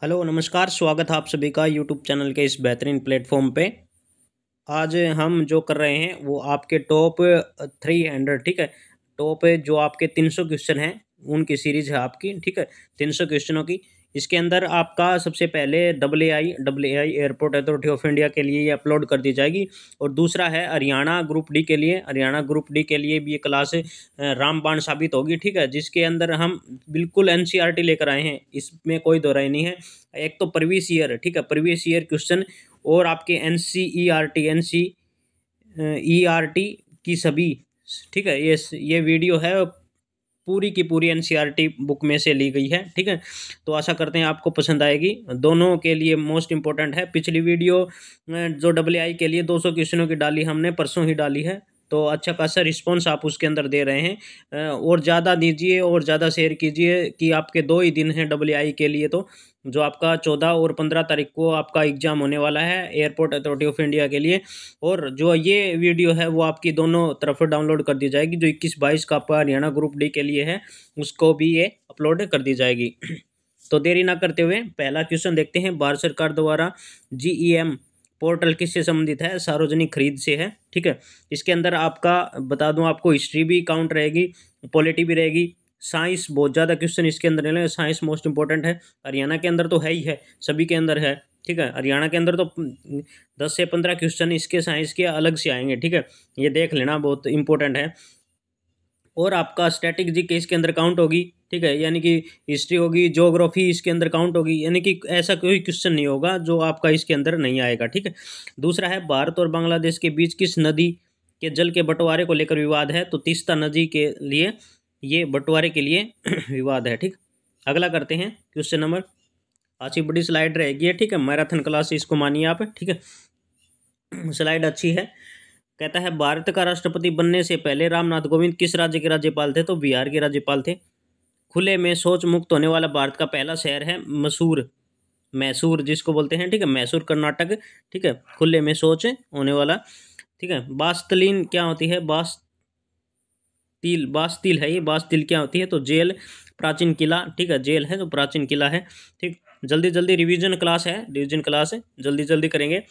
Hello नमस्कार, स्वागत है आप सभी का यूट्यूब चैनल के इस बेहतरीन प्लेटफॉर्म पे। आज हम जो कर रहे हैं वो आपके टॉप 300, ठीक है। टॉप जो आपके 300 क्वेश्चन हैं उनकी सीरीज है आपकी, ठीक है। 300 क्वेश्चनों की। इसके अंदर आपका सबसे पहले W I airport authority of India के लिए ये अपलोड कर दी जाएगी। और दूसरा है हरियाणा ग्रुप डी के लिए भी ये क्लास रामबाण साबित होगी, ठीक है। जिसके अंदर हम बिल्कुल एनसीईआरटी लेकर आए हैं, इसमें कोई दो राय नहीं है। एक तो प्रीवियस ईयर, ठीक है, प्रीवियस ईयर क्वेश्चन और आपके एनसीईआरटी की सभी, ठीक है। ये वीडियो है पूरी की पूरी एनसीईआरटी बुक में से ली गई है, ठीक है। तो आशा करते हैं आपको पसंद आएगी। दोनों के लिए मोस्ट इंपॉर्टेंट है। पिछली वीडियो जो डब्ल्यूआई के लिए 200 क्वेश्चनों की डाली हमने, परसों ही डाली है। तो अच्छा खासा रिस्पॉन्स आप उसके अंदर दे रहे हैं। और ज़्यादा दीजिए और ज़्यादा शेयर कीजिए कि आपके 2 ही दिन हैं डब्ल्यूआई के लिए। तो जो आपका 14 और 15 तारीख को आपका एग्ज़ाम होने वाला है एयरपोर्ट अथॉरिटी ऑफ इंडिया के लिए। और जो ये वीडियो है वो आपकी दोनों तरफ डाउनलोड कर दी जाएगी। जो 21-22 का आपका हरियाणा ग्रुप डी के लिए है उसको भी ये अपलोड कर दी जाएगी। तो देरी ना करते हुए पहला क्वेश्चन देखते हैं। भारत सरकार द्वारा जीईएम पोर्टल किससे संबंधित है? सार्वजनिक खरीद से है, ठीक है। इसके अंदर आपका बता दूं, आपको हिस्ट्री भी काउंट रहेगी, पॉलिटी भी रहेगी। साइंस बहुत ज़्यादा क्वेश्चन इसके अंदर नहीं, साइंस मोस्ट इंपॉर्टेंट है। हरियाणा के अंदर तो है ही है, सभी के अंदर है, ठीक है। हरियाणा के अंदर तो 10 से 15 क्वेश्चन इसके साइंस के अलग से आएंगे, ठीक है। ये देख लेना, बहुत इंपॉर्टेंट है। और आपका स्टैटिक जीके इसके अंदर काउंट होगी, ठीक है। यानी कि हिस्ट्री होगी, ज्योग्राफी इसके अंदर काउंट होगी। यानी कि ऐसा कोई क्वेश्चन नहीं होगा जो आपका इसके अंदर नहीं आएगा, ठीक है। दूसरा है, भारत और बांग्लादेश के बीच किस नदी के जल के बंटवारे को लेकर विवाद है? तो तीस्ता नदी के लिए ये बंटवारे के लिए विवाद है, ठीक। अगला करते हैं क्वेश्चन नंबर। अच्छी बड़ी स्लाइड रहेगी, ठीक है। मैराथन क्लास इसको मानिए आप, ठीक है। स्लाइड अच्छी है। कहता है, भारत का राष्ट्रपति बनने से पहले रामनाथ कोविंद किस राज्य के राज्यपाल थे? तो बिहार के राज्यपाल थे। खुले में शौच मुक्त होने वाला भारत का पहला शहर है मैसूर जिसको बोलते हैं, ठीक है। मैसूर कर्नाटक, ठीक है। खुले में शौच होने वाला, ठीक है। बास्तलीन क्या होती है? बास्तील है ये। बास्तील क्या होती है? तो जेल, प्राचीन किला, ठीक है। जेल है तो प्राचीन किला है, ठीक। जल्दी जल्दी रिवीजन क्लास है, जल्दी जल्दी करेंगे,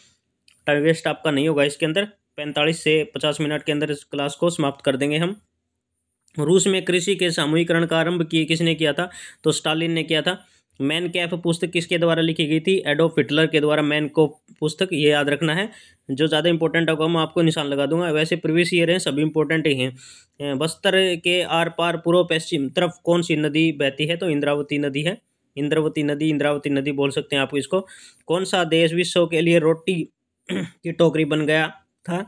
टाइम वेस्ट आपका नहीं होगा इसके अंदर। 45 से 50 मिनट के अंदर इस क्लास को समाप्त कर देंगे हम। रूस में कृषि के सामूहिकरण का आरंभ किसने किया था? तो स्टालिन ने किया था। मैन कैफ पुस्तक किसके द्वारा लिखी गई थी? एडोल्फ हिटलर के द्वारा मैन को पुस्तक, ये याद रखना है। जो ज़्यादा इंपॉर्टेंट होगा मैं आपको निशान लगा दूंगा। वैसे प्रीवियस ईयर हैं, सभी इंपॉर्टेंट ही हैं। बस्तर के आर पार पूर्व पश्चिम तरफ कौन सी नदी बहती है? तो इंद्रावती नदी है। इंद्रावती नदी बोल सकते हैं आप इसको। कौन सा देश विश्व के लिए रोटी की टोकरी बन गया था?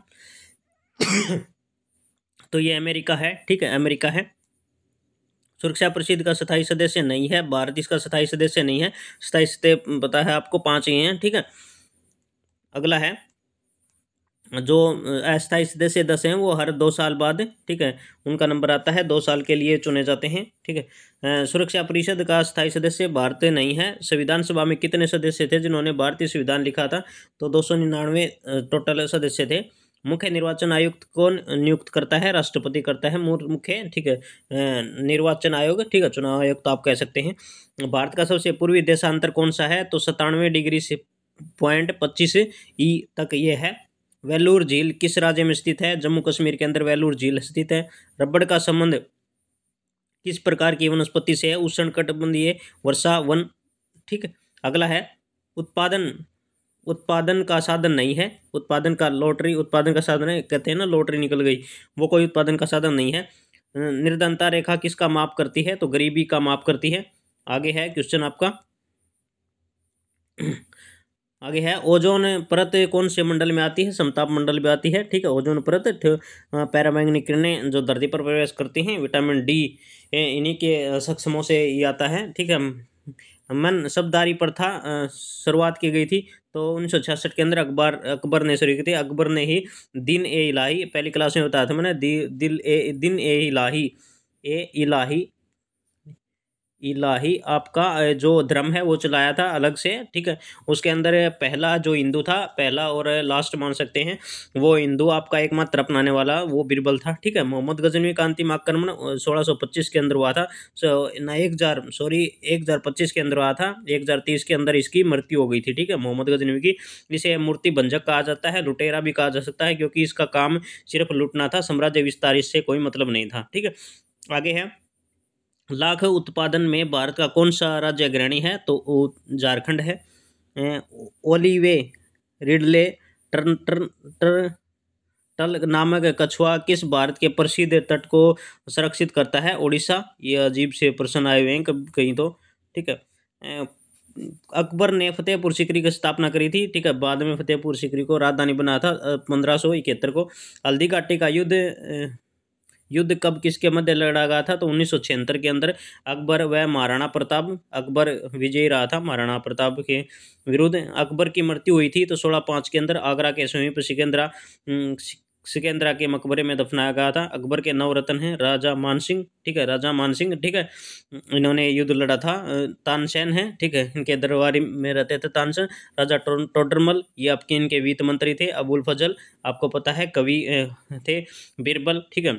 तो ये अमेरिका है, ठीक है, अमेरिका है। सुरक्षा परिषद का स्थायी सदस्य नहीं है भारत, इसका स्थायी सदस्य नहीं है। स्थायी सदस्य पता है आपको 5 ही हैं, ठीक है। अगला है, जो अस्थायी सदस्य 10 हैं वो हर 2 साल बाद, ठीक है, उनका नंबर आता है। 2 साल के लिए चुने जाते हैं, ठीक है। सुरक्षा परिषद का स्थायी सदस्य भारत नहीं है। संविधान सभा में कितने सदस्य थे जिन्होंने भारतीय संविधान लिखा था? तो 299 टोटल सदस्य थे। मुख्य निर्वाचन आयुक्त कौन नियुक्त करता है? राष्ट्रपति करता है मुख्य, ठीक है। निर्वाचन आयोग, ठीक है, चुनाव आयोग तो आप कह सकते हैं। भारत का सबसे पूर्वी देशांतर कौन सा है? तो 97 डिग्री से .25 तक ये है। वेल्लूर झील किस राज्य में स्थित है? जम्मू कश्मीर के अंदर वेल्लूर झील स्थित है। रबड़ का संबंध किस प्रकार की वनस्पति से है? उष्णकटिबंधीय वर्षा वन, ठीक है। अगला है, उत्पादन का साधन नहीं है। उत्पादन का साधन है, कहते हैं ना लॉटरी निकल गई, वो कोई उत्पादन का साधन नहीं है। निर्धनता रेखा किसका माप करती है? तो गरीबी का माप करती है। आगे है क्वेश्चन आपका, आगे है, ओजोन परत कौन से मंडल में आती है? समताप मंडल में आती है, ठीक है। ओजोन परत पैरामैग्नेटिक किरणें जो धरती पर प्रवेश करती हैं, विटामिन डी इन्हीं के सक्षमों से ये आता है, ठीक है। मन शब्दधारी प्रथा शुरुआत की गई थी तो 1966 के अंदर अकबर ने शुरू की थी। अकबर ने ही दिन ए इलाही, पहली क्लास में बताया था मैंने, दिन ए इलाही इलाही आपका जो धर्म है वो चलाया था अलग से, ठीक है। उसके अंदर पहला जो हिंदू था, पहला और लास्ट मान सकते हैं, वो हिंदू आपका एकमात्र अपनाने वाला वो बीरबल था, ठीक है। मोहम्मद गजनवी का अंतिम आक्रमण 1625 के अंदर हुआ था, ना 1025 के अंदर हुआ था, 1030 के अंदर इसकी मृत्यु हो गई थी, ठीक है, मोहम्मद गजनवी की। इसे मूर्ति भंजक कहा जाता है, लुटेरा भी कहा जा सकता है, क्योंकि इसका काम सिर्फ लूटना था, साम्राज्य विस्तार इससे कोई मतलब नहीं था, ठीक है। आगे है, लाख उत्पादन में भारत का कौन सा राज्य अग्रणी है? तो वो झारखंड है। ओलिवे रिडले टर्न टर्न टर, टल नामक कछुआ किस भारत के प्रसिद्ध तट को संरक्षित करता है? उड़ीसा। ये अजीब से प्रश्न आए हुए हैं कहीं तो, ठीक है। अकबर ने फतेहपुर सीकरी की स्थापना करी थी, ठीक है, बाद में फतेहपुर सीकरी को राजधानी बना था 1571 को। हल्दी घाटी का युद्ध कब किसके मध्य लड़ा गया था? तो 1976 के अंदर अकबर व महाराणा प्रताप, अकबर विजयी रहा था महाराणा प्रताप के विरुद्ध। अकबर की मृत्यु हुई थी तो 1605 के अंदर आगरा के समीप सिकंदरा के मकबरे में दफनाया गया था। अकबर के नवरत्न हैं राजा मानसिंह, ठीक है, राजा मानसिंह, ठीक है, इन्होंने युद्ध लड़ा था। तानसेन है, ठीक है, इनके दरबारी में रहते थे तानसेन। राजा टोडरमल, ये आपके इनके वित्त मंत्री थे। अबुल फजल आपको पता है कवि थे। बीरबल, ठीक है,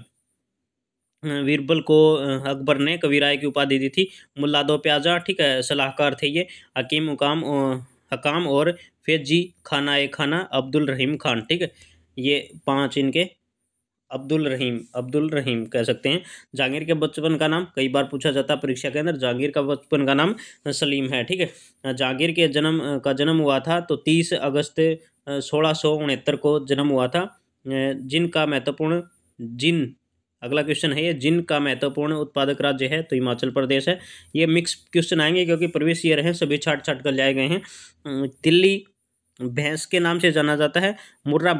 बीरबल को अकबर ने कविराय की उपाधि दी थी। मुल्ला दो प्याजा, ठीक है, सलाहकार थे ये। हकाम और फैजी खाना ए खाना अब्दुल रहीम खान, ठीक है, ये 5 इनके अब्दुल रहीम कह सकते हैं। जहांगीर के बचपन का नाम कई बार पूछा जाता है परीक्षा के अंदर। जहांगीर का बचपन का नाम सलीम है, ठीक है। जहांगीर के जन्म हुआ था तो 30 अगस्त 1669 को जन्म हुआ था। अगला क्वेश्चन है ये, जिन का महत्वपूर्ण उत्पादक राज्य है? तो हिमाचल प्रदेश है। ये मिक्स क्वेश्चन आएंगे क्योंकि प्रीवियस ईयर हैं, सभी छाट कर लाए गए हैं। दिल्ली भैंस के नाम से जाना जाता है। मुर्रा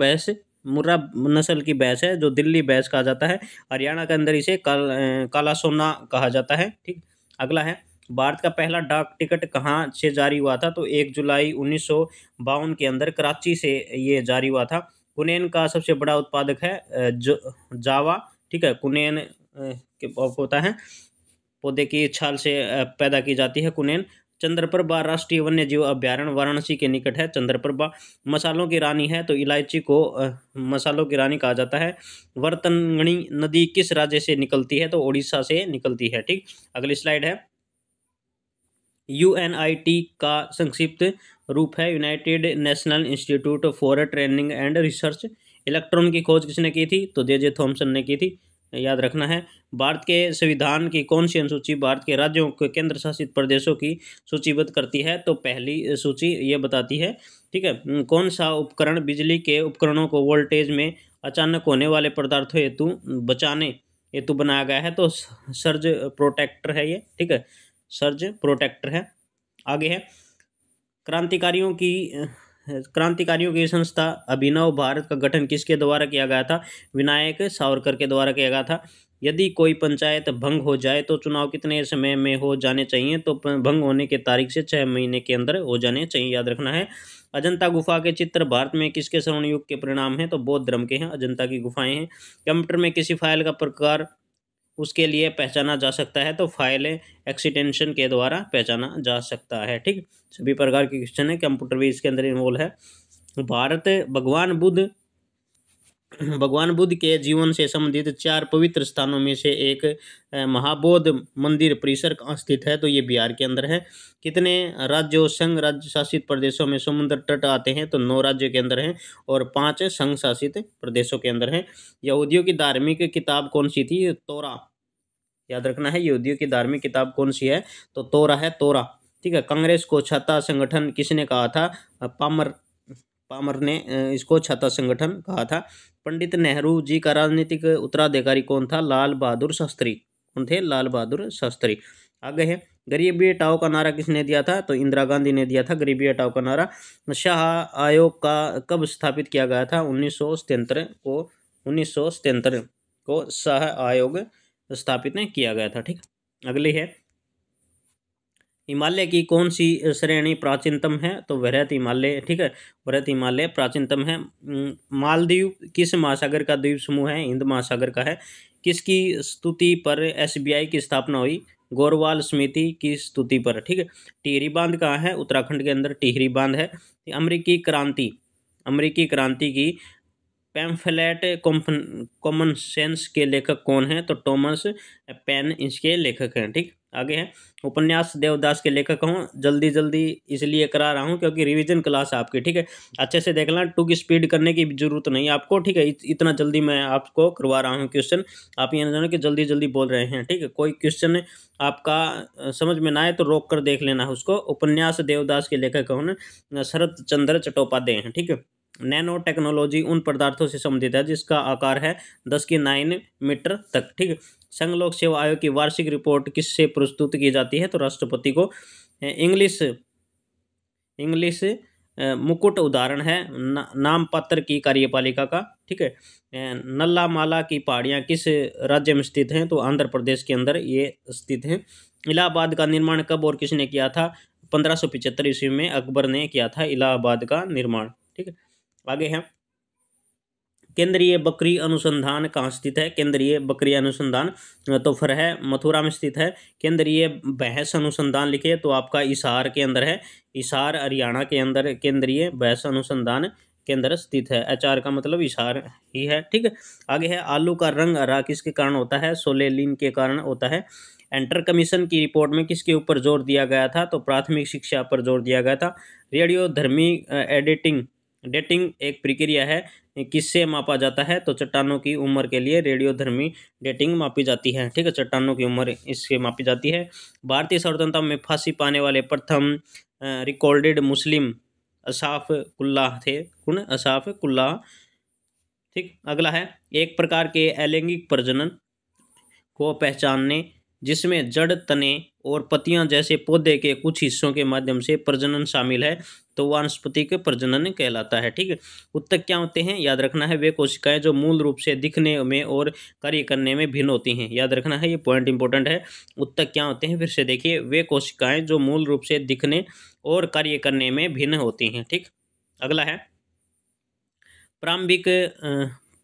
नस्ल की भैंस है जो दिल्ली भैंस कहा जाता है। हरियाणा के अंदर इसे काला सोना कहा जाता है, ठीक। अगला है, भारत का पहला डाक टिकट कहाँ से जारी हुआ था? तो 1 जुलाई 1952 के अंदर कराची से ये जारी हुआ था। कुनैन का सबसे बड़ा उत्पादक है जावा, ठीक है। कुनैन होता है, पौधे की छाल से पैदा की जाती है कुनैन। चंद्रप्रभा राष्ट्रीय वन्य जीव अभ्यारण्य वाराणसी के निकट है चंद्रप्रभा। मसालों की रानी है तो इलायची को मसालों की रानी कहा जाता है। वर्तंगणी नदी किस राज्य से निकलती है? तो उड़ीसा से निकलती है, ठीक। अगली स्लाइड है, UNIT का संक्षिप्त रूप है United national institute for training and research. Electron की खोज किसने की थी? तो जे थॉमसन ने की थी, याद रखना है। भारत के संविधान की कौन सी अनुसूची भारत के राज्यों के केंद्र शासित प्रदेशों की सूचीबद्ध करती है? तो पहली सूची ये बताती है, ठीक है। कौन सा उपकरण बिजली के उपकरणों को वोल्टेज में अचानक होने वाले पदार्थों हेतु बचाने हेतु बनाया गया है? तो सर्ज प्रोटेक्टर है ये, ठीक है, सर्ज प्रोटेक्टर है। आगे है, क्रांतिकारियों की संस्था अभिनव भारत का गठन किसके द्वारा किया गया था? विनायक सावरकर के द्वारा किया गया था। यदि कोई पंचायत भंग हो जाए तो चुनाव कितने समय में हो जाने चाहिए? तो भंग होने के तारीख से 6 महीने के अंदर हो जाने चाहिए, याद रखना है। अजंता गुफा के चित्र भारत में किसके स्वर्ण युग के परिणाम हैं? तो बौद्ध धर्म के हैं, अजंता की गुफाएं हैं। कंप्यूटर में किसी फाइल का प्रकार उसके लिए पहचाना जा सकता है? तो फाइल एक्सटेंशन के द्वारा पहचाना जा सकता है, ठीक। सभी प्रकार के क्वेश्चन है, कंप्यूटर भी इसके अंदर इन्वॉल्व है। भारत भगवान बुद्ध के जीवन से संबंधित 4 पवित्र स्थानों में से एक महाबोधि मंदिर परिसर कहाँ स्थित है? तो ये बिहार के अंदर है। कितने राज्यों संघ राज्य शासित प्रदेशों में समुद्र तट आते हैं? तो 9 राज्यों के अंदर हैं और 5 संघ शासित प्रदेशों के अंदर हैं। यहूदियों की धार्मिक किताब कौन सी थी? तोरा, याद रखना है। यहूदियों की धार्मिक किताब कौन सी है? तो तोरा है, तोरा, ठीक है। कांग्रेस को छाता संगठन किसने कहा था? पामर ने इसको छाता संगठन कहा था। पंडित नेहरू जी का राजनीतिक उत्तराधिकारी कौन था? लाल बहादुर शास्त्री। कौन थे? लाल बहादुर शास्त्री। आगे है, गरीबी हटाओ का नारा किसने दिया था? तो इंदिरा गांधी ने दिया था गरीबी हटाओ का नारा। शाह आयोग का कब स्थापित किया गया था? 1977 को शाह आयोग स्थापित किया गया था, ठीक। अगली है, हिमालय की कौन सी श्रेणी प्राचीनतम है? तो वृहत हिमालय, ठीक है, वृहत हिमालय प्राचीनतम है। मालदीव किस महासागर का द्वीप समूह है? हिंद महासागर का है। किसकी स्तुति पर SBI की स्थापना हुई? गोरवाल समिति की स्तुति पर, ठीक है। टिहरी बांध कहाँ है? उत्तराखंड के अंदर टिहरी बांध है। अमेरिकी क्रांति की पैम्फलेट कॉमन सेंस के लेखक कौन है? तो टॉमस पेन इसके लेखक हैं, ठीक। आगे है उपन्यास देवदास के लेखक हूँ। जल्दी जल्दी इसलिए करा रहा हूँ क्योंकि रिवीजन क्लास आपकी, ठीक है। अच्छे से देख लें, टू की स्पीड करने की जरूरत नहीं आपको, ठीक है। इतना जल्दी मैं आपको करवा रहा हूँ क्वेश्चन। आप ये ना जानो कि जल्दी जल्दी बोल रहे हैं, ठीक है। कोई क्वेश्चन आपका समझ में ना आए तो रोक कर देख लेना उसको। उपन्यास देवदास के लेखक कौन? शरत चंद्र चट्टोपाध्याय हैं, ठीक है। नैनो टेक्नोलॉजी उन पदार्थों से संबंधित है जिसका आकार है 10⁹ मीटर तक, ठीक है। संघ लोक सेवा आयोग की वार्षिक रिपोर्ट किससे प्रस्तुत की जाती है? तो राष्ट्रपति को। इंग्लिश मुकुट उदाहरण है नाम पत्र की कार्यपालिका का, ठीक है। नल्ला माला की पहाड़ियाँ किस राज्य में स्थित हैं? तो आंध्र प्रदेश के अंदर ये स्थित हैं। इलाहाबाद का निर्माण कब और किसने किया था? 1575 ईस्वी में अकबर ने किया था इलाहाबाद का निर्माण, ठीक है। आगे है केंद्रीय बकरी अनुसंधान कहाँ स्थित है? केंद्रीय बकरी अनुसंधान तो फिर है मथुरा में स्थित है। केंद्रीय भैंस अनुसंधान लिखिए तो आपका हिसार के अंदर है। हिसार हरियाणा के अंदर केंद्रीय भैंस अनुसंधान केंद्र स्थित है। HR का मतलब हिसार ही है, ठीक है। आगे है आलू का रंग हरा किसके कारण होता है? सोलेलिन के कारण होता है। एंटर कमीशन की रिपोर्ट में किसके ऊपर जोर दिया गया था? तो प्राथमिक शिक्षा पर जोर दिया गया था। रेडियो धर्मी डेटिंग एक प्रक्रिया है किससे मापा जाता है? तो चट्टानों की उम्र के लिए रेडियोधर्मी डेटिंग मापी जाती है, ठीक है। चट्टानों की उम्र इससे मापी जाती है। भारतीय स्वतंत्रता में फांसी पाने वाले प्रथम रिकॉर्डेड मुस्लिम असाफ कुल्लाह थे। कौन? असाफ कुल्लाह, ठीक। अगला है एक प्रकार के अलैंगिक प्रजनन को पहचानने जिसमें जड़, तने और पत्तियां जैसे पौधे के कुछ हिस्सों के माध्यम से प्रजनन शामिल है तो वानस्पतिक प्रजनन कहलाता है, ठीक है। उत्तक क्या होते हैं? याद रखना है वे कोशिकाएं जो मूल रूप से दिखने में और कार्य करने में भिन्न होती हैं। याद रखना है, ये पॉइंट इंपॉर्टेंट है। उत्तक क्या होते हैं? फिर से देखिए, वे कोशिकाएं जो मूल रूप से दिखने और कार्य करने में भिन्न होती हैं, ठीक। अगला है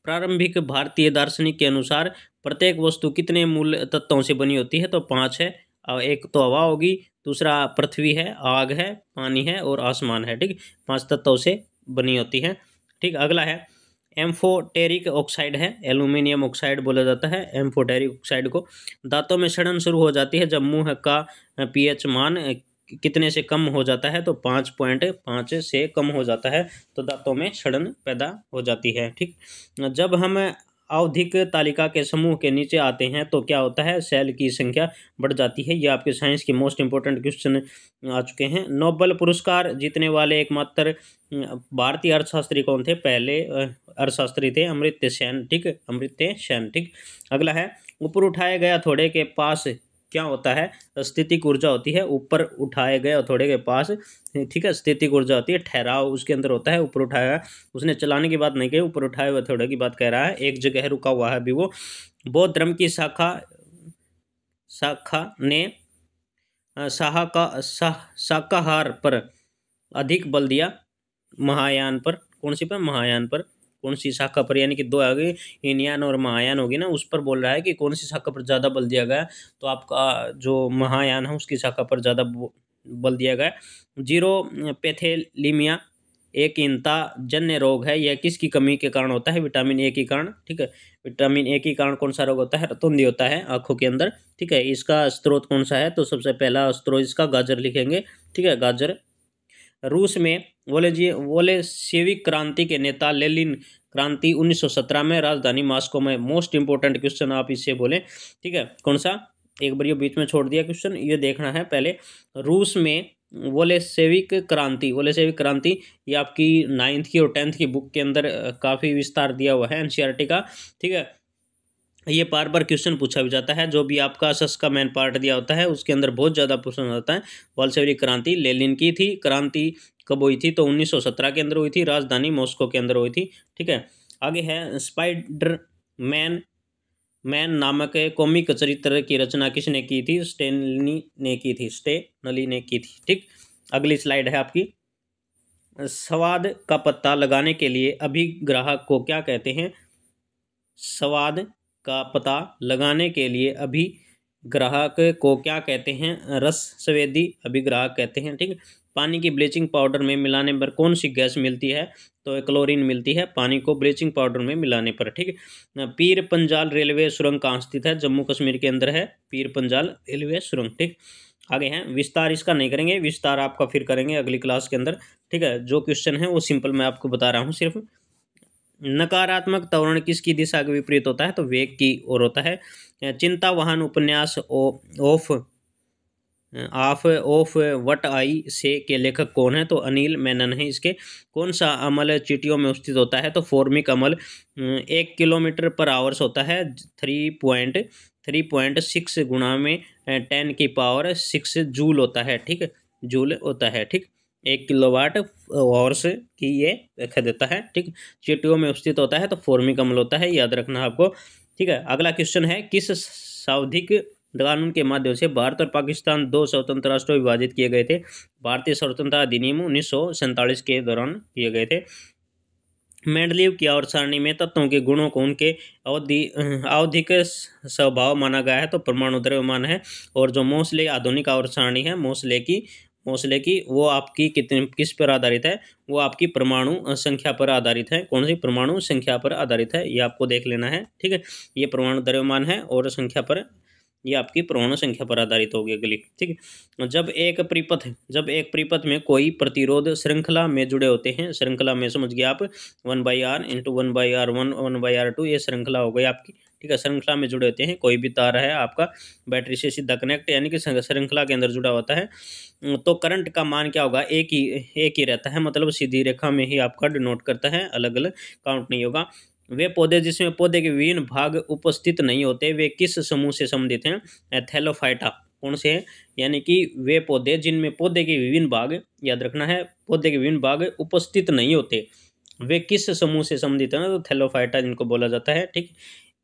प्रारंभिक भारतीय दार्शनिक के अनुसार प्रत्येक वस्तु कितने मूल तत्वों से बनी होती है? तो 5 है। एक तो हवा होगी, दूसरा पृथ्वी है, आग है, पानी है और आसमान है, ठीक। 5 तत्वों से बनी होती है, ठीक। अगला है एम्फोटेरिक ऑक्साइड है, एल्यूमिनियम ऑक्साइड बोला जाता है एम्फोटेरिक ऑक्साइड को। दांतों में सड़न शुरू हो जाती है जब मुंह का pH मान कितने से कम हो जाता है? तो 5.5 से कम हो जाता है तो दांतों में सड़न पैदा हो जाती है, ठीक। जब हम आवधिक तालिका के समूह के नीचे आते हैं तो क्या होता है? सेल की संख्या बढ़ जाती है। ये आपके साइंस के मोस्ट इंपोर्टेंट क्वेश्चन आ चुके हैं। नोबेल पुरस्कार जीतने वाले एकमात्र भारतीय अर्थशास्त्री कौन थे? पहले अर्थशास्त्री थे अमर्त्य सेन, ठीक है। अमर्त्य सेन, ठीक। अगला है ऊपर उठाए गए हथौड़े के पास क्या होता है? स्थितिक ऊर्जा होती है। ऊपर उठाए गए हथौड़े के पास, ठीक है, स्थितिक ऊर्जा होती है। ठहराव उसके अंदर होता है। ऊपर उठाया, उसने चलाने की बात नहीं कही, ऊपर उठाए हुए हथौड़े की बात कह रहा है। एक जगह रुका हुआ है अभी वो। बौद्ध धर्म की शाखा ने शाकाहार पर अधिक बल दिया। महायान पर। कौन सी पर? महायान पर। कौन सी शाखा पर? यानी कि दो आ गई, हीनयान और महायान होगी ना, उस पर बोल रहा है कि कौन सी शाखा पर ज़्यादा बल दिया गया। तो आपका जो महायान है उसकी शाखा पर ज़्यादा बल दिया गया। जीरो पैथेलीमिया एक हीनता जन्य रोग है। यह किसकी कमी के कारण होता है? विटामिन ए के कारण, ठीक है। विटामिन ए के कारण कौन सा रोग होता है? रतौंधी होता है आंखों के अंदर, ठीक है। इसका स्रोत कौन सा है? तो सबसे पहला स्रोत इसका गाजर लिखेंगे, ठीक है, गाजर। रूस में वोलेशेविक क्रांति के नेता लेनिन क्रांति 1917 में राजधानी मॉस्को में। मोस्ट इंपोर्टेंट क्वेश्चन आप इससे बोले, ठीक है। कौन सा? एक बार ये बीच में छोड़ दिया क्वेश्चन, ये देखना है पहले। रूस में वोलेशेविक क्रांति ये आपकी 9th की और 10th की बुक के अंदर काफ़ी विस्तार दिया हुआ है एनसीईआरटी का, ठीक है। ये बार बार क्वेश्चन पूछा भी जाता है। जो भी आपका सस का मेन पार्ट दिया होता है उसके अंदर बहुत ज़्यादा क्वेश्चन आता है। बोल्शेविक क्रांति लेनिन की थी। क्रांति कब हुई थी? तो 1917 के अंदर हुई थी, राजधानी मॉस्को के अंदर हुई थी, ठीक है। आगे है स्पाइडर मैन नामक कॉमिक चरित्र की रचना किसने की थी? स्टेनली ने की थी, ठीक। अगली स्लाइड है आपकी। स्वाद का पता लगाने के लिए अभिग्राहक को क्या कहते हैं? स्वाद का पता लगाने के लिए ग्राहक को क्या कहते हैं? रस संवेदी अभिग्राहक कहते हैं। ठीक है। पानी की ब्लीचिंग पाउडर में मिलाने पर कौन सी गैस मिलती है? तो क्लोरीन मिलती है पानी को ब्लीचिंग पाउडर में मिलाने पर। ठीक है। पीर पंजाल रेलवे सुरंग कहाँ स्थित है? जम्मू कश्मीर के अंदर है पीर पंजाल रेलवे सुरंग। ठीक। आगे हैं विस्तार, इसका नहीं करेंगे, विस्तार आपका फिर करेंगे अगली क्लास के अंदर। ठीक है। जो क्वेश्चन है वो सिंपल मैं आपको बता रहा हूँ सिर्फ। नकारात्मक त्वरण किसकी दिशा के विपरीत होता है? तो वेग की ओर होता है। चिंता वाहन उपन्यास ऑफ ऑफ वट आई से के लेखक कौन है? तो अनिल मेनन है इसके। कौन सा अमल चींटियों में स्थित होता है? तो फॉर्मिक अमल। 1 किलोमीटर पर आवर्स होता है 3.6 गुणा में 10⁻6 जूल होता है। ठीक है। जूल होता है। ठीक। 1 किलोवाट आवर्स की ये व्याख्या देता है। ठीक। चींटियों में स्थित होता है तो फॉर्मिक अम्ल होता है, याद रखना आपको। ठीक है। अगला क्वेश्चन है किस सावधिक कानून के माध्यम से भारत और पाकिस्तान दो स्वतंत्र राष्ट्रों में विभाजित किए गए थे? भारतीय स्वतंत्रता अधिनियम 1947 के दौरान किए गए थे। मेंडलीव की आवर्त सारणी में तत्वों के गुणों को उनके आवधिक स्वभाव माना गया है तो परमाणु द्रव्यमान है। और जो मोस्ले आधुनिक आवर्त सारणी है मोस्ले की वो आपकी कितने किस पर आधारित है? वो आपकी परमाणु संख्या पर आधारित है। कौन सी? परमाणु संख्या पर आधारित है, ये आपको देख लेना है। ठीक है। ये परमाणु द्रव्यमान है और संख्या पर, ये आपकी परमाणु संख्या पर आधारित होगी अगली। ठीक है। जब एक परिपथ में कोई प्रतिरोध श्रृंखला में जुड़े होते हैं, श्रृंखला में समझ गए आप, 1/r इंटू 1/r1 1/r2 ये श्रृंखला हो गई आपकी। ठीक है। श्रृंखला में जुड़े होते हैं, कोई भी तार है आपका बैटरी से सीधा कनेक्ट यानी कि श्रृंखला के अंदर जुड़ा होता है, तो करंट का मान क्या होगा? एक ही रहता है, मतलब सीधी रेखा में ही आपका डिनोट करता है, अलग अलग काउंट नहीं होगा। वे पौधे जिसमें पौधे के विभिन्न भाग उपस्थित नहीं होते वे किस समूह से संबंधित हैं? एथेलोफाइटा। कौन से हैं? यानी कि वे पौधे जिनमें पौधे के विभिन्न भाग, याद रखना है, पौधे के विभिन्न भाग उपस्थित नहीं होते वे किस समूह से संबंधित है? तो थैलोफाइटा जिनको बोला जाता है। ठीक।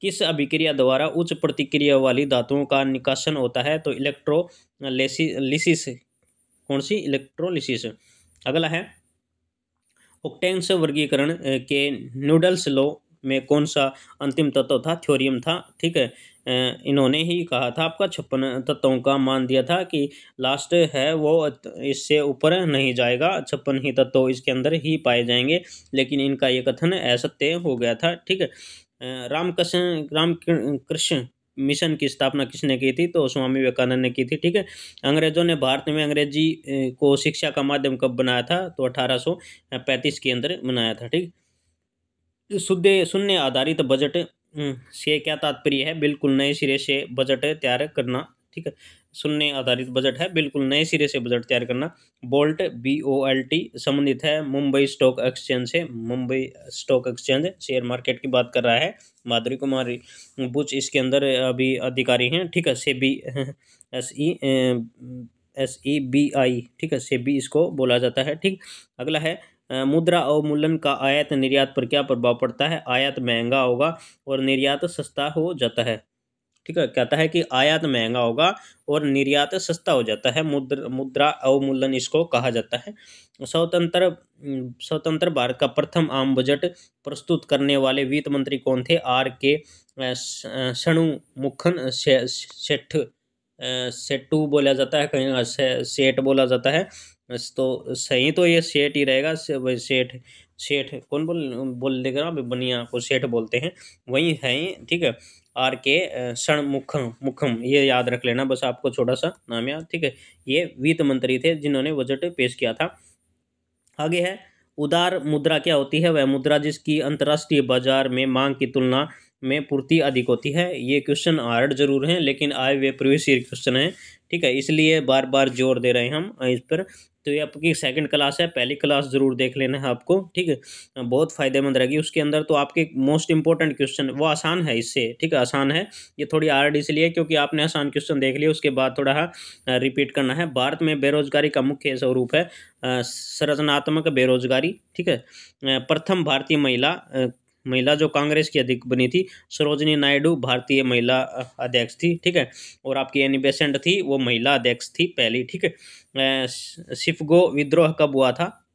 किस अभिक्रिया द्वारा उच्च प्रतिक्रिया वाली धातुओं का निकासन होता है? तो इलेक्ट्रोलिसिस। कौन सी? इलेक्ट्रोलिसिस। अगला है ऑक्टेन्स वर्गीकरण के नूडल्स लॉ में कौन सा अंतिम तत्व था? थ्योरियम था। ठीक है। इन्होंने ही कहा था आपका 56 तत्वों का मान दिया था कि लास्ट है वो इससे ऊपर नहीं जाएगा, 56 ही तत्व इसके अंदर ही पाए जाएंगे, लेकिन इनका ये कथन असत्य हो गया था। ठीक है। रामकृष्ण मिशन की स्थापना किसने की थी? तो स्वामी विवेकानंद ने की थी। ठीक है। अंग्रेजों ने भारत में अंग्रेजी को शिक्षा का माध्यम कब बनाया था? तो 1835 के अंदर बनाया था। ठीक। शून्य आधारित बजट से क्या तात्पर्य है? बिल्कुल नए सिरे से बजट तैयार करना। ठीक है। शून्य आधारित बजट है बिल्कुल नए सिरे से बजट तैयार करना। बोल्ट BOLT संबंधित है मुंबई स्टॉक एक्सचेंज से। Mumbai stock exchange share market की बात कर रहा है। माधुरी कुमारी बुच इसके अंदर अभी अधिकारी हैं। ठीक है। सेबी SEBI। ठीक है। सेबी इसको बोला जाता है। ठीक। अगला है मुद्रा अवमूल्यन का आयात निर्यात पर क्या प्रभाव पड़ता है? आयात महंगा होगा और निर्यात सस्ता हो जाता है। ठीक है। कहता है कि आयात महंगा होगा और निर्यात सस्ता हो जाता है, मुद्रा अवमूल्यन इसको कहा जाता है। स्वतंत्र भारत का प्रथम आम बजट प्रस्तुत करने वाले वित्त मंत्री कौन थे? RK षणमुखम सेट्टू बोला जाता है, कहीं सेठ बोला जाता है, तो सही तो ये सेठ ही रहेगा। सेठ सेठ कौन बोल देगा? बनिया को सेठ बोलते हैं, वही है। ठीक है। RK षणमुखम ये याद रख लेना बस, आपको छोटा सा नाम याद। ठीक है। ये वित्त मंत्री थे जिन्होंने बजट पेश किया था। आगे है उदार मुद्रा क्या होती है? वह मुद्रा जिसकी अंतर्राष्ट्रीय बाजार में मांग की तुलना में पूर्ति अधिक होती है। ये क्वेश्चन हार्ड जरूर हैं लेकिन आए हुए प्रीवियस ईयर क्वेश्चन हैं। ठीक है। इसलिए बार बार जोर दे रहे हैं हम इस पर। तो ये आपकी सेकंड क्लास है, पहली क्लास जरूर देख लेना है आपको। ठीक है। बहुत फायदेमंद रहेगी। उसके अंदर तो आपके मोस्ट इंपॉर्टेंट क्वेश्चन वो आसान है इससे। ठीक है। आसान है, ये थोड़ी हार्ड इसलिए क्योंकि आपने आसान क्वेश्चन देख लिया, उसके बाद थोड़ा रिपीट करना है। भारत में बेरोजगारी का मुख्य स्वरूप है संरचनात्मक बेरोजगारी। ठीक है। प्रथम भारतीय महिला जो कांग्रेस की अध्यक्ष बनी थी, सरोजनी नायडू भारतीय महिला अध्यक्ष थी। ठीक है। और आपकी एनी बेसेंट थी, वो महिला अध्यक्ष थी पहली। ठीक है। सिफगो विद्रोह कब हुआ था?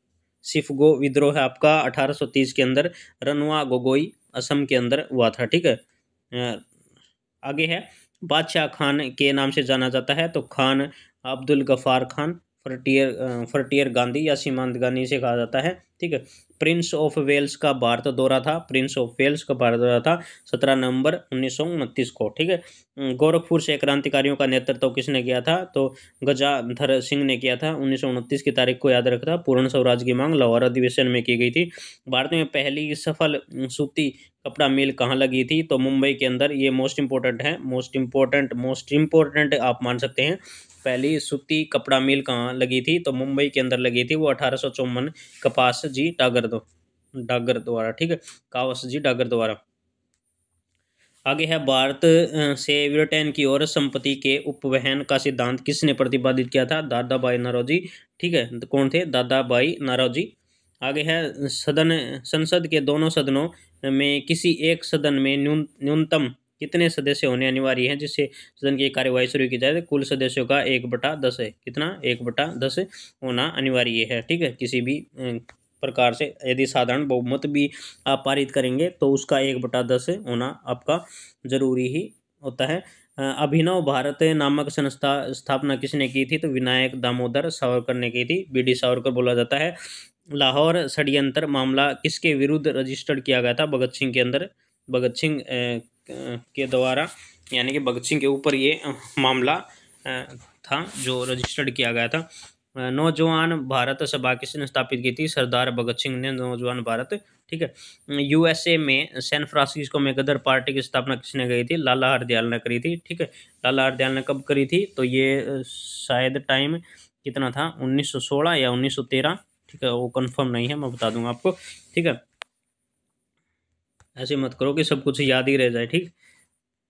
सिफगो विद्रोह आपका 1830 के अंदर रनवा गोगोई असम के अंदर हुआ था। ठीक है। आगे है बादशाह खान के नाम से जाना जाता है? तो खान अब्दुल गफ्फार खान, फ्रंटियर गांधी या सीमांत गांधी से कहा जाता है। ठीक है। प्रिंस ऑफ वेल्स का भारत दौरा था, प्रिंस ऑफ वेल्स का भारत दौरा था 17 नवंबर 1929 को। ठीक है। गोरखपुर से क्रांतिकारियों का नेतृत्व किसने किया था? तो गजाधर सिंह ने किया था। 1929 की तारीख को याद रखा था। पूर्ण स्वराज की मांग लाहौर अधिवेशन में की गई थी। भारत में पहली सफल सूती कपड़ा मिल कहाँ लगी थी? तो मुंबई के अंदर। ये मोस्ट इंपॉर्टेंट है, मोस्ट इम्पोर्टेंट आप मान सकते हैं। पहली सूती कपड़ा मिल कहाँ लगी थी? तो मुंबई के अंदर लगी थी। वो 1854 कपास जी डागर द्वारा। ठीक है, कावस जी डागर द्वारा। आगे है, भारत से ब्रिटेन की ओर संपत्ति के उपवहन का सिद्धांत किसने प्रतिपादित किया था? दादा भाई नौरोजी। ठीक है, तो कौन थे? दादा भाई नौरोजी। आगे है, संसद के दोनों सदनों में किसी एक सदन में न्यूनतम कितने सदस्य होने अनिवार्य हैं जिससे सदन की कार्यवाही शुरू की जाए? तो कुल सदस्यों का 1/10 है। कितना? 1/10 होना अनिवार्य है। ठीक है, किसी भी प्रकार से यदि साधारण बहुमत भी आप पारित करेंगे तो उसका 1/10 होना आपका जरूरी ही होता है। अभिनव भारत नामक संस्था स्थापना किसने की थी? तो विनायक दामोदर सावरकर ने की थी। बीडी सावरकर बोला जाता है। लाहौर षड्यंत्र मामला किसके विरुद्ध रजिस्टर्ड किया गया था? भगत सिंह के अंदर, भगत सिंह के द्वारा, यानी कि भगत सिंह के ऊपर ये मामला था जो रजिस्टर्ड किया गया था। नौजवान भारत सभा किसने स्थापित की थी? सरदार भगत सिंह ने नौजवान भारत। ठीक है। यूएसए में सैन फ्रांसिस्को में गदर पार्टी की स्थापना किसने करी थी? लाला हरदयाल ने करी थी। ठीक है, लाला हरदयाल ने कब करी थी? तो ये शायद टाइम कितना था, 1916 या 1913। ठीक है, वो कंफर्म नहीं है, मैं बता दूंगा आपको। ठीक है, ऐसे मत करो कि सब कुछ याद ही रह जाए। ठीक,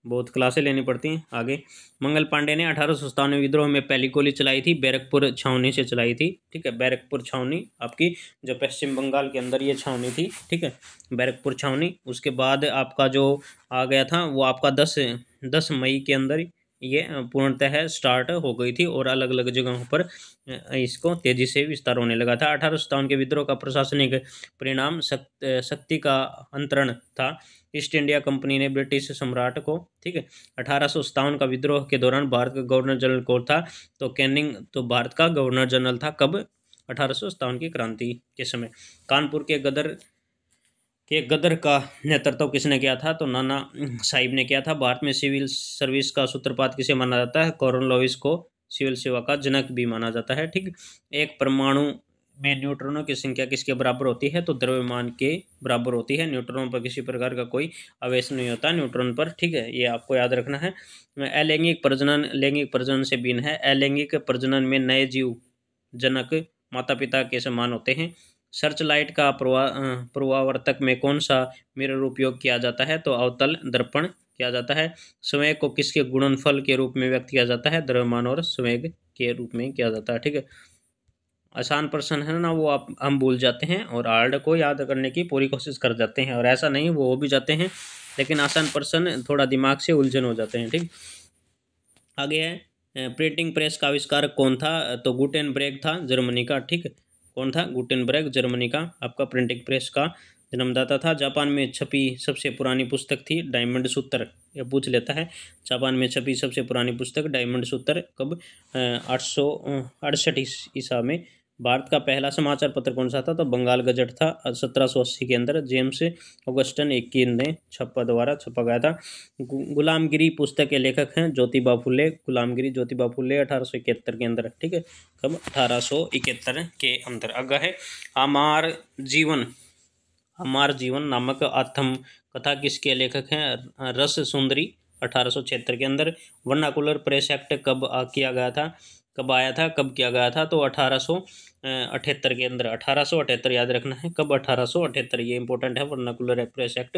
बहुत क्लासें लेनी पड़ती हैं। आगे, मंगल पांडे ने 1897 विद्रोह में पहली गोली चलाई थी, बैरकपुर छावनी से चलाई थी। ठीक है, बैरकपुर छावनी आपकी जो पश्चिम बंगाल के अंदर ये छावनी थी। ठीक है, बैरकपुर छावनी। उसके बाद आपका जो आ गया था वो आपका 10 मई के अंदर ये पूर्णतः स्टार्ट हो गई थी और अलग अलग जगहों पर इसको तेजी से विस्तार होने लगा था। 1857 के विद्रोह का प्रशासनिक परिणाम शक्ति का अंतरण था। ईस्ट इंडिया कंपनी ने ब्रिटिश सम्राट को। ठीक है, 1857 का विद्रोह के दौरान भारत का गवर्नर जनरल कौन था? तो कैनिंग तो भारत का गवर्नर जनरल था। कब? 1857 की क्रांति के समय। कानपुर के गदर का नेतृत्व किसने किया था? तो नाना साहिब ने किया था। भारत में सिविल सर्विस का सूत्रपात किसे माना जाता है? कॉर्नवालिस को सिविल सेवा का जनक भी माना जाता है। ठीक, एक परमाणु में न्यूट्रॉनों की संख्या किसके बराबर होती है? तो द्रव्यमान के बराबर होती है। न्यूट्रॉन पर किसी प्रकार का कोई आवेश नहीं होता न्यूट्रॉन पर। ठीक है, ये आपको याद रखना है। अलैंगिक प्रजनन लैंगिक प्रजनन से भिन्न है। अलैंगिक प्रजनन में नए जीव जनक माता पिता के समान होते हैं। सर्च लाइट का प्रवावर्तक में कौन सा मिरर उपयोग किया जाता है? तो अवतल दर्पण किया जाता है। संवेग को किसके गुणनफल के रूप में व्यक्त किया जाता है? द्रव्यमान और संवेग के रूप में किया जाता है। ठीक है, आसान प्रश्न है ना, वो आप हम भूल जाते हैं और हार्ड को याद करने की पूरी कोशिश कर जाते हैं, और ऐसा नहीं वो हो भी जाते हैं, लेकिन आसान प्रश्न थोड़ा दिमाग से उलझन हो जाते हैं। ठीक, आगे है, प्रिंटिंग प्रेस का आविष्कारक कौन था? तो गुटेनबर्ग था, जर्मनी का। ठीक है, कौन था? गुटेनबर्ग, जर्मनी का आपका प्रिंटिंग प्रेस का जन्मदाता था। जापान में छपी सबसे पुरानी पुस्तक थी डायमंड सूत्र, ये पूछ लेता है। जापान में छपी सबसे पुरानी पुस्तक डायमंड सूत्र कब? 868 ईसा में। भारत का पहला समाचार पत्र कौन सा था? तो बंगाल गजट था। 1780 के अंदर जेम्स ऑगस्टन एक ने छपा गया था। गुलामगिरी पुस्तक के लेखक हैं ज्योतिबा फुले। गुलामगिरी ज्योतिबा फुले 1871 के अंदर। ठीक है, कब? 1871 के अंदर। आगे है, हमार जीवन नामक आत्म कथा किसके लेखक हैं? रस सुंदरी, 1876 के अंदर। वर्नाकुलर प्रेस एक्ट कब किया गया था? कब आया था? कब किया गया था? तो 1878 के अंदर। 1878 याद रखना है। कब? 1878, ये इंपॉर्टेंट है। Vernacular press act.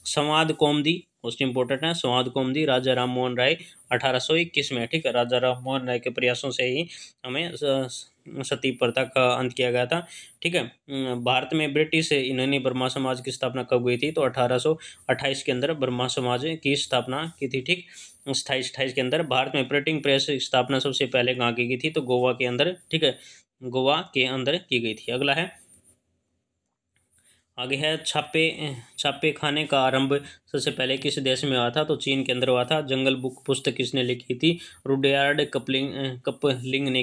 संवाद कौमुदी मोस्ट इंपॉर्टेंट है। संवाद कौमुदी राजा राम मोहन राय 1821 में। ठीक है, राजा राम मोहन राय के प्रयासों से ही हमें सती प्रथा का अंत किया गया था। ठीक है, भारत में ब्रिटिश इन्होंने ब्रह्मा समाज की स्थापना कब हुई थी? तो 1828 के अंदर ब्रह्मा समाज की स्थापना की थी। ठीक, 28 के अंदर। भारत में प्रिंटिंग प्रेस की स्थापना सबसे पहले कहाँ की गई थी? तो गोवा के अंदर। ठीक है, गोवा के अंदर की गई थी। अगला है, आगे है छापे खाने का आरंभ सबसे पहले किस देश में हुआ था? तो चीन के अंदर हुआ था। जंगल बुक पुस्तक किसने लिखी थी? रुडयार्ड कपलिंग ने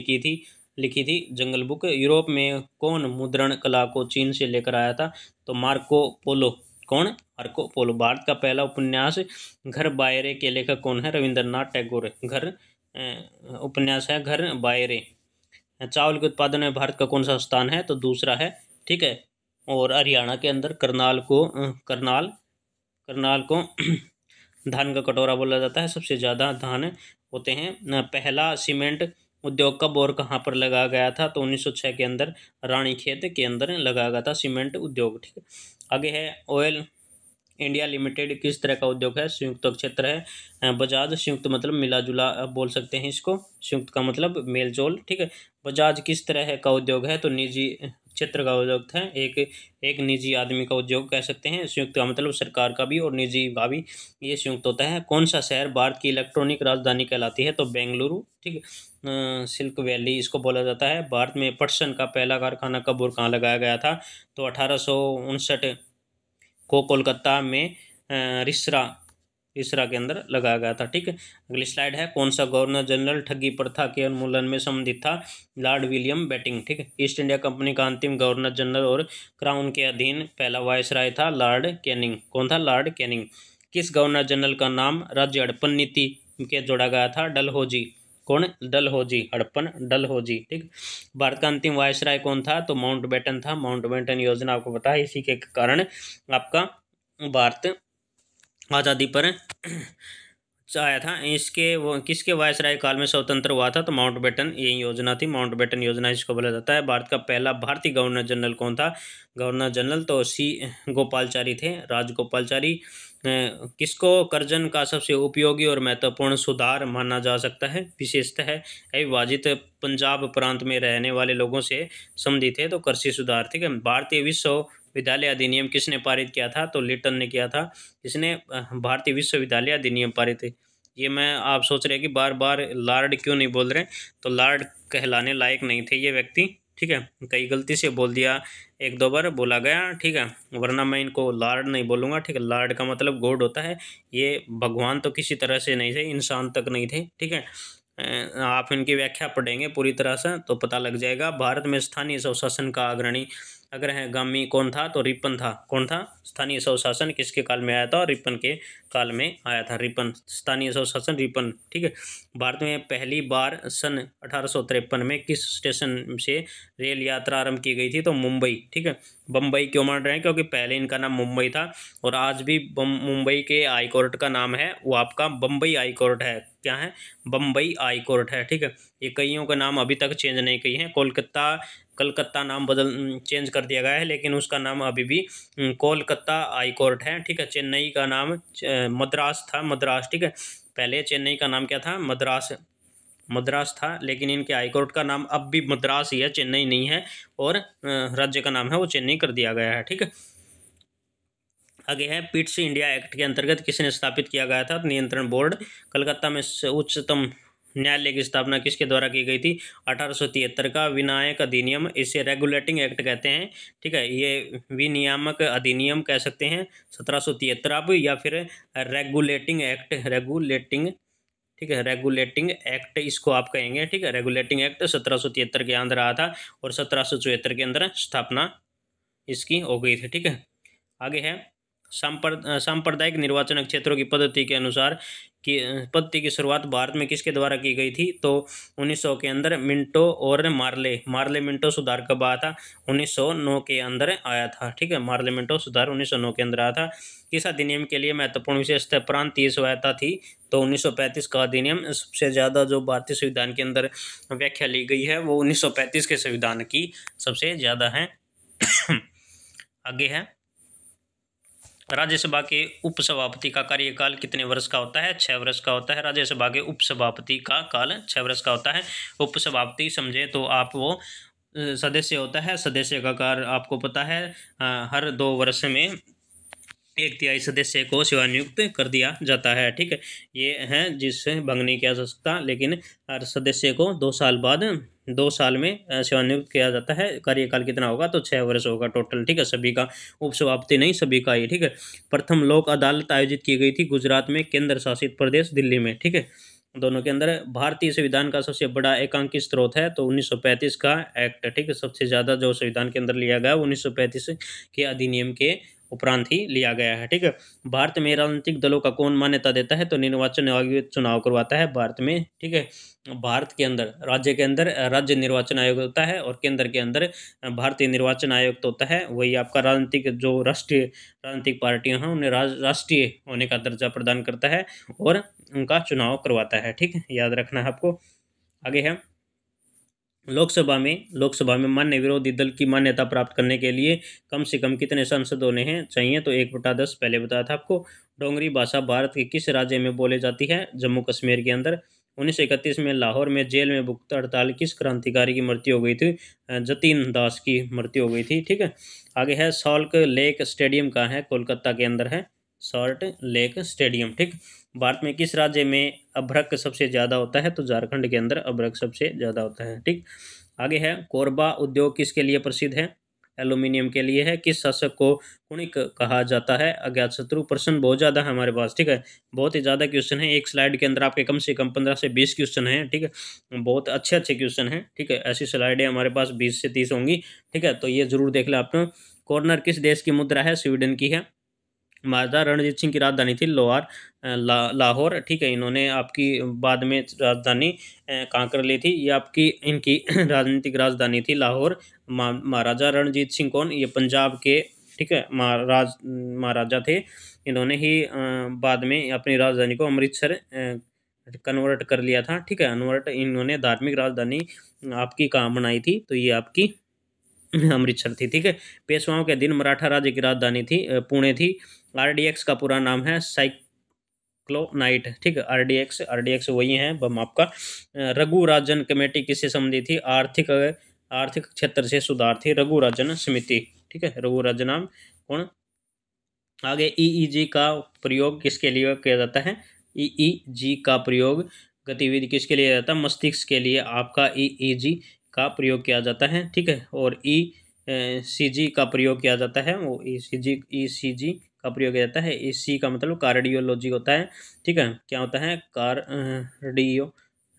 लिखी थी जंगल बुक। यूरोप में कौन मुद्रण कला को चीन से लेकर आया था? तो मार्को पोलो। कौन? Marco Polo. भारत का पहला उपन्यास घर बायरे के लेखक कौन है? रविंद्रनाथ टैगोर। उपन्यास है घर बायरे। चावल के उत्पादन में भारत का कौन सा स्थान है? तो दूसरा है। ठीक है। और हरियाणा के अंदर करनाल को धान का कटोरा बोला जाता है। सबसे ज़्यादा धान होते हैं। पहला सीमेंट उद्योग कब और कहाँ पर लगाया गया था? तो 1906 के अंदर रानीखेत के अंदर लगाया गया था सीमेंट उद्योग। ठीक है। आगे है ऑयल इंडिया लिमिटेड किस तरह का उद्योग है? संयुक्त क्षेत्र है। बजाज संयुक्त मतलब मिला जुला बोल सकते हैं इसको। संयुक्त का मतलब मेल जोल। ठीक है। बजाज किस तरह का उद्योग है? तो निजी क्षेत्र का उद्योग है। एक निजी आदमी का उद्योग कह सकते हैं। संयुक्त का मतलब सरकार का भी और निजी का भी, ये संयुक्त होता है। कौन सा शहर भारत की इलेक्ट्रॉनिक राजधानी कहलाती है? तो बेंगलुरु। ठीक है। सिल्क वैली इसको बोला जाता है। भारत में पटसन का पहला कारखाना कब और कहाँ लगाया गया था? तो 1859 को कोलकाता में रिसरा के अंदर लगाया गया था। ठीक है। अगली स्लाइड है। कौन सा गवर्नर जनरल ठगी प्रथा के उन्मूलन में संबंधित था? Lord William Bentinck. ठीक है। ईस्ट इंडिया कंपनी का अंतिम गवर्नर जनरल और क्राउन के अधीन पहला वायसराय था लॉर्ड कैनिंग। कौन था? Lord Canning. किस गवर्नर जनरल का नाम राज्य हड़प्पन नीति के जोड़ा गया था? डलहौजी। कौन? डलहौजी। हड़प्पन डलहौजी। ठीक। भारत का अंतिम वायसराय कौन था? तो माउंटबेटन था। माउंटबेटन योजना आपको पता है, इसी के कारण आपका भारत आज़ादी पर आया था। इसके वो किसके वायसराय काल में स्वतंत्र हुआ था? तो माउंटबेटन यही योजना थी। माउंटबेटन योजना इसको बोला जाता है। भारत का पहला भारतीय गवर्नर जनरल कौन था? गवर्नर जनरल तो सी गोपालचारी थे, राजगोपालचारी। किसको कर्जन का सबसे उपयोगी और महत्वपूर्ण सुधार माना जा सकता है? विशेषतः है अविभाजित पंजाब प्रांत में रहने वाले लोगों से संबंधित है, तो कृषि सुधार। ठीक है। भारतीय विश्वविद्यालय अधिनियम किसने पारित किया था? तो लिटन ने किया था। इसने भारतीय विश्वविद्यालय अधिनियम पारित। ये मैं आप सोच रहे हैं कि बार बार लॉर्ड क्यों नहीं बोल रहे? तो लॉर्ड कहलाने लायक नहीं थे ये व्यक्ति। ठीक है। कई गलती से बोल दिया, एक दो बार बोला गया। ठीक है। वरना मैं इनको लॉर्ड नहीं बोलूँगा। ठीक है। लॉर्ड का मतलब गॉड होता है। ये भगवान तो किसी तरह से नहीं थे, इंसान तक नहीं थे। ठीक है। आप इनकी व्याख्या पढ़ेंगे पूरी तरह से तो पता लग जाएगा। भारत में स्थानीय स्वशासन का अग्रगामी कौन था? तो रिपन था। कौन था? स्थानीय स्वशासन किसके काल में आया था? रिपन के काल में आया था। रिपन, स्थानीय स्वशासन रिपन। ठीक है। भारत में पहली बार सन 1853 में किस स्टेशन से रेल यात्रा आरंभ की गई थी? तो मुंबई। ठीक है। बम्बई क्यों मान रहे हैं? क्योंकि पहले इनका नाम मुंबई था और आज भी मुंबई के हाई कोर्ट का नाम है वो आपका बम्बई हाई कोर्ट है। क्या है? बम्बई हाई कोर्ट है। ठीक है। ये कईयों का नाम अभी तक चेंज नहीं की है। कलकत्ता नाम चेंज कर दिया गया है, लेकिन उसका नाम अभी भी कोलकाता हाई कोर्ट है। ठीक है। चेन्नई का नाम मद्रास था। मद्रास। ठीक है। पहले चेन्नई का नाम क्या था? मद्रास था, लेकिन इनके हाई कोर्ट का नाम अब भी मद्रास ही है, चेन्नई नहीं है। और राज्य का नाम है वो चेन्नई कर दिया गया है। ठीक है। आगे है पिट्स इंडिया एक्ट के अंतर्गत किसने स्थापित किया गया था? नियंत्रण बोर्ड। कलकत्ता में उच्चतम न्यायालय की स्थापना किसके द्वारा की गई थी? 1873 का विनायक अधिनियम, इसे रेगुलेटिंग एक्ट कहते हैं। ठीक है। ये विनियामक अधिनियम कह सकते हैं 1773 अब, या फिर रेगुलेटिंग एक्ट। ठीक है। रेगुलेटिंग एक्ट इसको आप कहेंगे। ठीक है। रेगुलेटिंग एक्ट 1773 के अंदर आया था और 1774 के अंदर स्थापना इसकी हो गई थी। ठीक है। आगे है सांप्रदायिक निर्वाचन क्षेत्रों की पद्धति के अनुसार पद्धति की शुरुआत भारत में किसके द्वारा की गई थी? तो 1900 के अंदर मिंटो और मार्ले मिंटो सुधार कब आया था? 1909 के अंदर आया था। ठीक है। मार्ले मिंटो सुधार 1909 के अंदर आया था। किस अधिनियम के लिए महत्वपूर्ण विशेषता प्रांतीय स्वायत्ता थी? तो 1935 का अधिनियम। सबसे ज़्यादा जो भारतीय संविधान के अंदर व्याख्या ली गई है वो 1935 के संविधान की सबसे ज़्यादा है। आगे है राज्यसभा के उपसभापति का कार्यकाल कितने वर्ष का होता है? 6 वर्ष का होता है। राज्यसभा के उपसभापति का काल 6 वर्ष का होता है। उपसभापति समझे तो आप वो सदस्य होता है। सदस्य का कार्य आपको पता है हर 2 वर्ष में 1/3 सदस्य को सेवानियुक्त कर दिया जाता है। ठीक है, ये है जिससे भंग नहीं किया जा सकता, लेकिन हर सदस्य को 2 साल बाद 2 साल में सेवानियुक्त किया जाता है। कार्यकाल कितना होगा, तो 6 वर्ष होगा टोटल। ठीक है, सभी का उपसभापति नहीं, सभी का ही। ठीक है, प्रथम लोक अदालत आयोजित की गई थी गुजरात में, केंद्र शासित प्रदेश दिल्ली में। ठीक है, दोनों के अंदर भारतीय संविधान का सबसे बड़ा एकांकित स्रोत है तो 1935 का एक्ट। ठीक है, सबसे ज़्यादा जो संविधान के अंदर लिया गया 1935 के अधिनियम के उपरांत ही लिया गया है। ठीक है, भारत में राजनीतिक दलों का कौन मान्यता देता है, तो निर्वाचन आयोग चुनाव करवाता है भारत में। ठीक है, भारत के अंदर राज्य के अंदर राज्य निर्वाचन आयोग होता है, और केंद्र के अंदर भारतीय निर्वाचन आयोग तो होता है। वही आपका राजनीतिक जो राष्ट्रीय राजनीतिक पार्टियां हैं उन्हें राष्ट्रीय होने का दर्जा प्रदान करता है और उनका चुनाव करवाता है। ठीक है, याद रखना है आपको। आगे है लोकसभा में मान्य विरोधी दल की मान्यता प्राप्त करने के लिए कम से कम कितने सांसद होने हैं चाहिए, तो 1/10 पहले बताया था आपको। डोगरी भाषा भारत के किस राज्य में बोली जाती है, जम्मू कश्मीर के अंदर। 1931 में लाहौर में जेल में भुक्त हड़ताल किस क्रांतिकारी की मृत्यु हो गई थी, जतीन दास की मृत्यु हो गई थी। ठीक है, आगे है सॉल्ट लेक स्टेडियम कहाँ है, कोलकाता के अंदर है सॉल्ट लेक स्टेडियम। ठीक, भारत में किस राज्य में अभ्रक सबसे ज़्यादा होता है, तो झारखंड के अंदर अभ्रक सबसे ज़्यादा होता है। ठीक, आगे है कोरबा उद्योग किसके लिए प्रसिद्ध है, एल्यूमिनियम के लिए है। किस शासक को कुणिक कहा जाता है, अज्ञातशत्रु। प्रश्न बहुत ज़्यादा है हमारे पास। ठीक है, बहुत ही ज़्यादा क्वेश्चन है, एक स्लाइड के अंदर आपके कम से कम 15 से 20 क्वेश्चन हैं। ठीक है, बहुत अच्छे अच्छे क्वेश्चन हैं। ठीक है, ऐसी स्लाइडें हमारे पास 20 से 30 होंगी। ठीक है, तो ये जरूर देख लें आप। कॉर्नर किस देश की मुद्रा है, स्वीडन की है। महाराजा रणजीत सिंह की राजधानी थी लाहौर। ठीक है, इन्होंने आपकी बाद में राजधानी कहाँ कर ली थी, ये आपकी इनकी राजनीतिक राजधानी थी लाहौर। महाराजा रणजीत सिंह कौन, ये पंजाब के, ठीक है, महाराजा थे। इन्होंने ही बाद में अपनी राजधानी को अमृतसर कन्वर्ट कर लिया था। ठीक है, कन्वर्ट इन्होंने धार्मिक राजधानी आपकी कहाँ बनाई थी, तो ये आपकी अमृतसर थी। ठीक है, पेशवाओं के दिन मराठा राज्य की राजधानी थी पुणे थी। आरडीएक्स का पूरा नाम है साइक्लोनाइट। ठीक है, आरडीएक्स वही है बम आपका। रघु राजन कमेटी किससे संबंधित थी, आर्थिक आर्थिक क्षेत्र से सुधार थी रघु राजन समिति। ठीक है, रघु राजन नाम कौन। आगे ईईजी का प्रयोग किसके लिए किया जाता है, ईईजी का प्रयोग गतिविधि किसके लिए जाता है, मस्तिष्क के लिए आपका ईईजी का प्रयोग किया जाता है। ठीक है, और ईसीजी का प्रयोग किया जाता है, वो ईसीजी का प्रयोग किया जाता है। ईसी का मतलब कार्डियोलॉजी होता है। ठीक है, क्या होता है,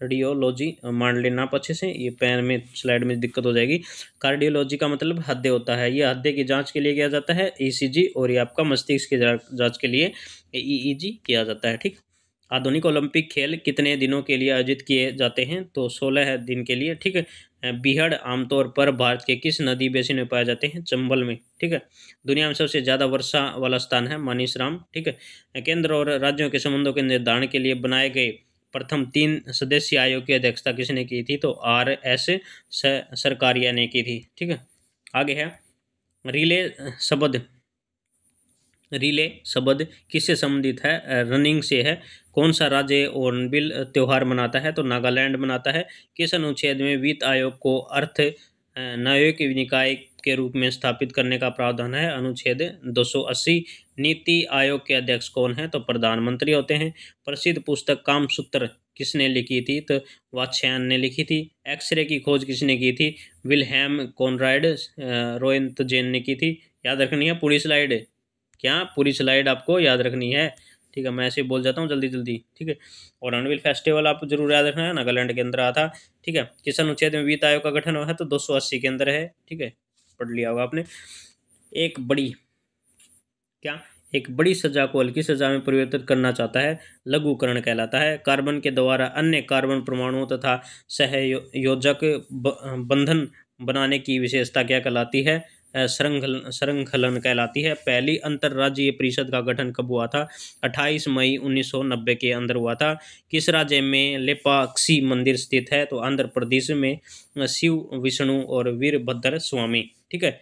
कार्डियोलॉजी मान लेना आप अच्छे से, ये पेन में स्लाइड में दिक्कत हो जाएगी। कार्डियोलॉजी का मतलब हृदय होता है, ये हृदय की जांच के लिए किया जाता है ईसीजी, और ये आपका मस्तिष्क की जांच के लिए ईईजी किया जाता है। ठीक, आधुनिक ओलंपिक खेल कितने दिनों के लिए आयोजित किए जाते हैं, तो 16 दिन के लिए। ठीक है, बीहड़ आमतौर पर भारत के किस नदी बेसिन में पाए जाते हैं, चंबल में। ठीक है, दुनिया में सबसे ज़्यादा वर्षा वाला स्थान है मानिसराम। ठीक है, केंद्र और राज्यों के संबंधों के निर्धारण के लिए बनाए गए प्रथम 3 सदस्यीय आयोग की अध्यक्षता किसने की थी, तो RS सरकारिया ने की थी। ठीक है, आगे है रिले शब्द किससे संबंधित है, रनिंग से है। कौन सा राज्य हॉर्नबिल त्यौहार मनाता है, तो नागालैंड मनाता है। किस अनुच्छेद में वित्त आयोग को अर्थ न्यायिक निकाय के रूप में स्थापित करने का प्रावधान है, अनुच्छेद 280। नीति आयोग के अध्यक्ष कौन है, तो प्रधानमंत्री होते हैं। प्रसिद्ध पुस्तक कामसूत्र किसने लिखी थी, तो वात्स्यायन ने लिखी थी। एक्सरे की खोज किसने की थी, विल्हेम कॉनराड रोएंटजेन ने की थी। याद रखनी है पूरी स्लाइड, क्या पूरी स्लाइड आपको याद रखनी है। ठीक है, मैं ऐसे बोल जाता हूँ जल्दी जल्दी। ठीक है, और हॉर्नबिल फेस्टिवल आपको जरूर याद रखना है, नागालैंड के अंदर आता। ठीक है, किस अनुच्छेद में वित्त आयोग का गठन हुआ है, तो 280 के अंदर है। ठीक है, पढ़ लिया होगा आपने। एक बड़ी एक बड़ी सजा को हल्की सजा में परिवर्तित करना चाहता है, लघुकरण कहलाता है। कार्बन के द्वारा अन्य कार्बन परमाणुओं तथा सहयोजक बंधन बनाने की विशेषता क्या कहलाती है, श्रृंखलन कहलाती है। पहली अंतर्राज्यीय परिषद का गठन कब हुआ था, 28 मई 1990 के अंदर हुआ था। किस राज्य में लेपाक्षी मंदिर स्थित है, तो आंध्र प्रदेश में शिव विष्णु और वीरभद्र स्वामी। ठीक है,